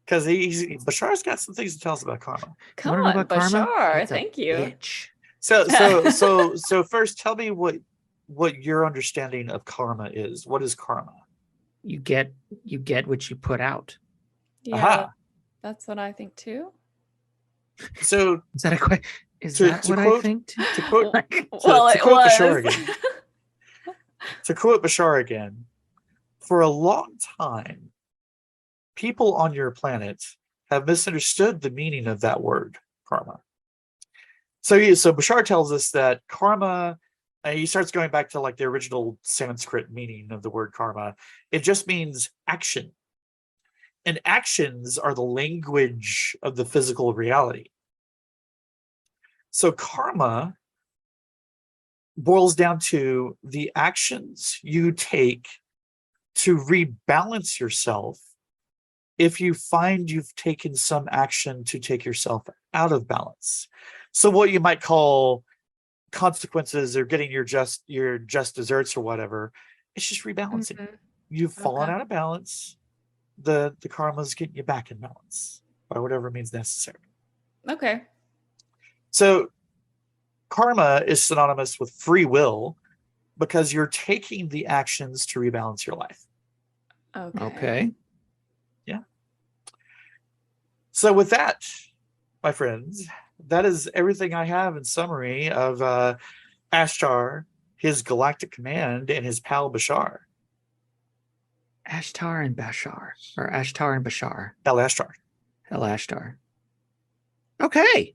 Because Bashar's got some things to tell us about karma. Come Wanna know on, about karma? Bashar. It's a Thank you. bitch. So first, tell me what your understanding of karma is. What is karma? You get what you put out. Yeah. Aha. That's what I think too. So Is that a question? Is To- that to what I quote- think? Too? to quote Well, to it quote was. Bashar again. To quote Bashar again, for a long time, people on your planet have misunderstood the meaning of that word, karma. So Bashar tells us that karma, he starts going back to like the original Sanskrit meaning of the word karma. It just means action. and actions are the language of the physical reality. So karma boils down to the actions you take to rebalance yourself if you find you've taken some action to take yourself out of balance. So what you might call consequences or getting your just desserts or whatever, it's just rebalancing. Mhm. You've fallen Okay. out of balance. The karma's getting you back in balance by whatever means necessary. Okay. So karma is synonymous with free will because you're taking the actions to rebalance your life. Okay. So with that, my friends, that is everything I have in summary of Ashtar, his galactic command, and his pal Bashar. Ashtar and Bashar, or Ashtar and Bashar. El Ashtar. El Ashtar. Okay.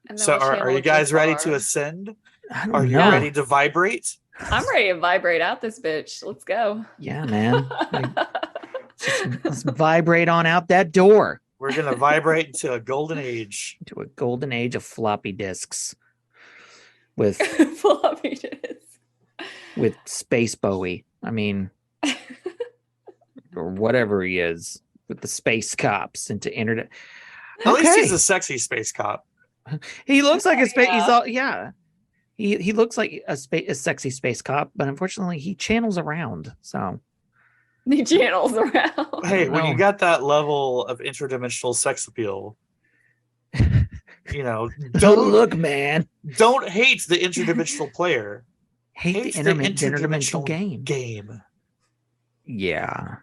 And then So we'll are channel you guys ready to Jafar. ascend? I don't Are you know. ready to vibrate? I'm ready to vibrate out this bitch. Let's go. Yeah, man. Let's vibrate on out that door We're going to vibrate into a golden age. into a golden age of floppy disks with Floppy disk. Space Bowie. I mean, or whatever he is with the space cops into internet. At least Okay. he's a sexy space cop. He looks like a space. He's Yeah. all yeah. He looks like a sexy space cop, but unfortunately, he channels around. So He channels around. Hey, when you know. got that level of interdimensional sex appeal, you know, don't look, man. don't hate the interdimensional player. Hate the interdimensional game. Game. Yeah.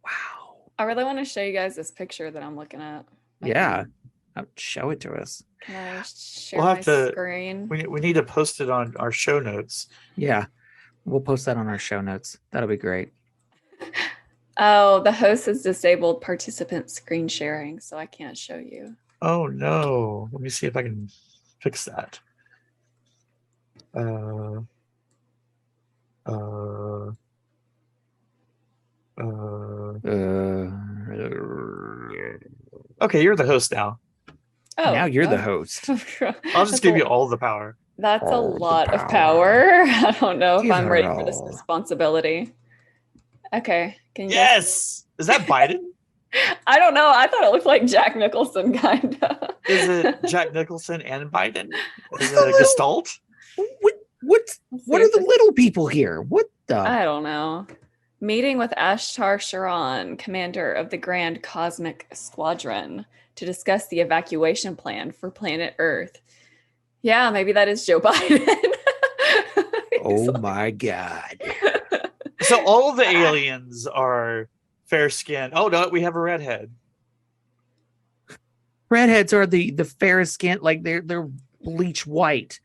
Wow. I really want to show you guys this picture that I'm looking at. Yeah. Show it to us. Can I share We'll my have to- screen? We need to post it on our show notes. Yeah. We'll post that on our show notes. That'll be great. Oh, the host has disabled participant screen sharing, so I can't show you. Oh no. Let me see if I can fix that. Okay, you're the host now. Oh, Now you're the oh. host. I'll just give you all the power. That's a All the lot of power. power. I don't know if Give I'm her ready for this all. responsibility. Okay. Can you guys- Yes. Is that Biden? I don't know. I thought it looked like Jack Nicholson, kind of. Is it Jack Nicholson and Biden? Is it a Gestalt? What are the little people here? What the? I don't know. Meeting with Ashtar Sharan, commander of the Grand Cosmic Squadron, to discuss the evacuation plan for planet Earth. Yeah, maybe that is Joe Biden. Oh my God. So all of the aliens are fair skinned. Oh no, we have a redhead. Redheads are the fairest skin, like they're bleach white.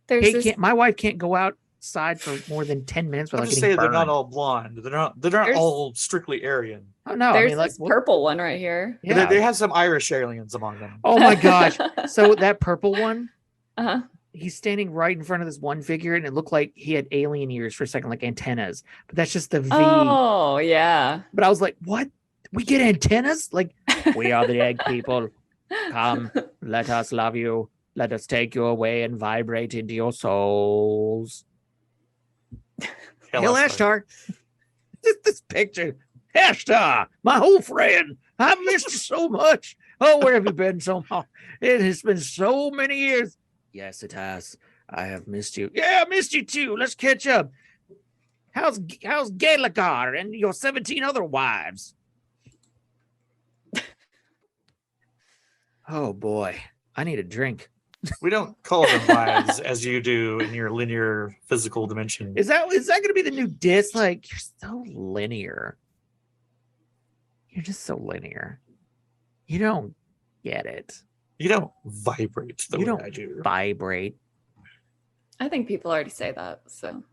There's Hey, this, my wife can't go outside for more than 10 minutes I'm without just getting saying they're not burned. all blonde. They're not There's- all strictly Aryan. Oh no, I there's mean like this purple one right here. yeah. They have some Irish aliens among them. Oh my gosh. So that purple one, Uh-huh. he's standing right in front of this one figure, and it looked like he had alien ears for a second, like antennas. But that's just the V. Oh, yeah. But I was like, what? We get antennas? Like, we are the egg people. Come, let us love you. Let us take you away and vibrate into your souls. Hail Ashtar. This picture. Ashtar, my old friend. I missed you so much. Oh, where have you been so long? It has been so many years. Yes, it has. I have missed you. Yeah, I missed you too. Let's catch up. How's Galagar and your 17 other wives? Oh boy, I need a drink. We don't call them wives as you do in your linear physical dimension. Is that going to be the new diss? Like, you're so linear. You're just so linear. You don't get it. You don't vibrate the You way don't I do. vibrate. I think people already say that, so.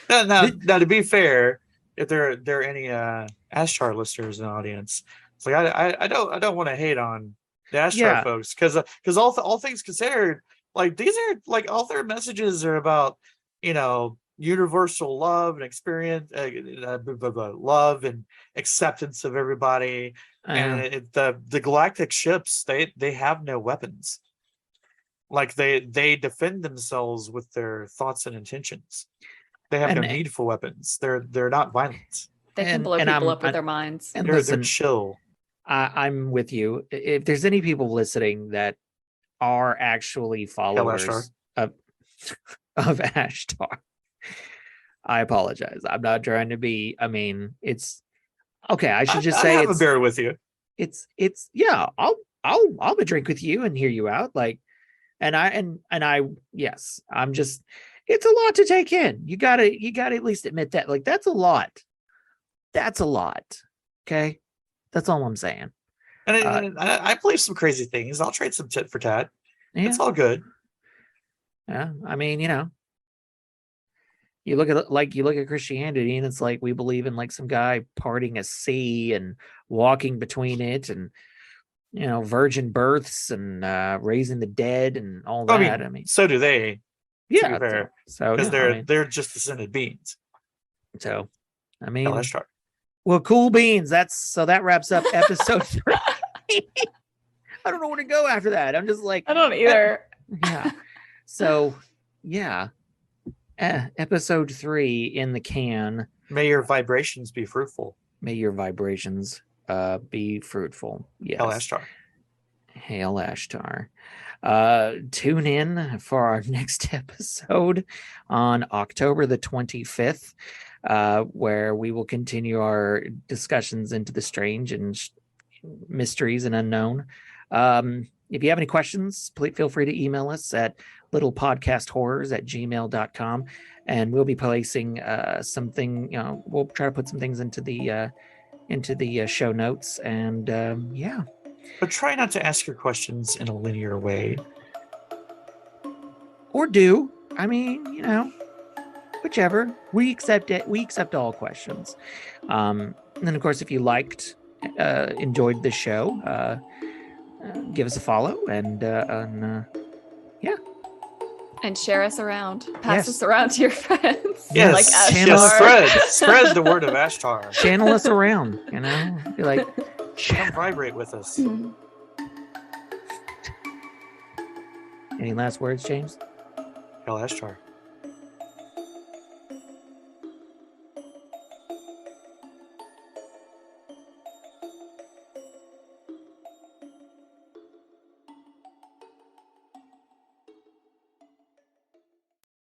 Now, to be fair, if there are any Ashtar listeners in the audience, it's like I don't want to hate on the Ashtar Yeah. folks because all things considered, like these are like all their messages are about universal love and experience, love and acceptance of everybody. And the galactic ships, they have no weapons. Like they defend themselves with their thoughts and intentions. They have no need for weapons. They're not violent. They can blow people up with their minds. And they're chill. I'm with you. If there's any people listening that are actually followers of Ashtar, I apologize. I'm not trying to be. I mean, it's okay. I should just say I have a beer with you. It's yeah. I'll drink with you and hear you out. Like, and I yes. I'm just. It's a lot to take in. You gotta at least admit that. Like, that's a lot. That's a lot. Okay. That's all I'm saying. And I believe some crazy things. I'll trade some tit for tat. Yeah. It's all good. Yeah. I mean, you look at Christianity, and it's like we believe in like some guy parting a sea and walking between it, and virgin births and raising the dead and all that. I mean, so do they. Yeah. Fair, so because they're just descended beings. So, I mean, Ashtar. Well, cool beans. That wraps up episode 3. I don't know where to go after that. I'm just like, I don't either. Yeah. So, yeah. Episode 3 in the can. May your vibrations be fruitful. May your vibrations be fruitful. Yes. Hail Ashtar. Hail Ashtar. Tune in for our next episode on October the 25th. Where we will continue our discussions into the strange and mysteries and unknown. If you have any questions, please feel free to email us at littlepodcasthorrors@gmail.com, and we'll be placing something. We'll try to put some things into the show notes, and yeah. But try not to ask your questions in a linear way. Or do. I mean, whichever. We accept it. We accept all questions. And then, of course, if you enjoyed the show, give us a follow and yeah. And share us around. Pass us around to your friends. Yes, like spread the word of Ashtar. Channel us around. Be like, come vibrate with us. Any last words, James? Hail Ashtar.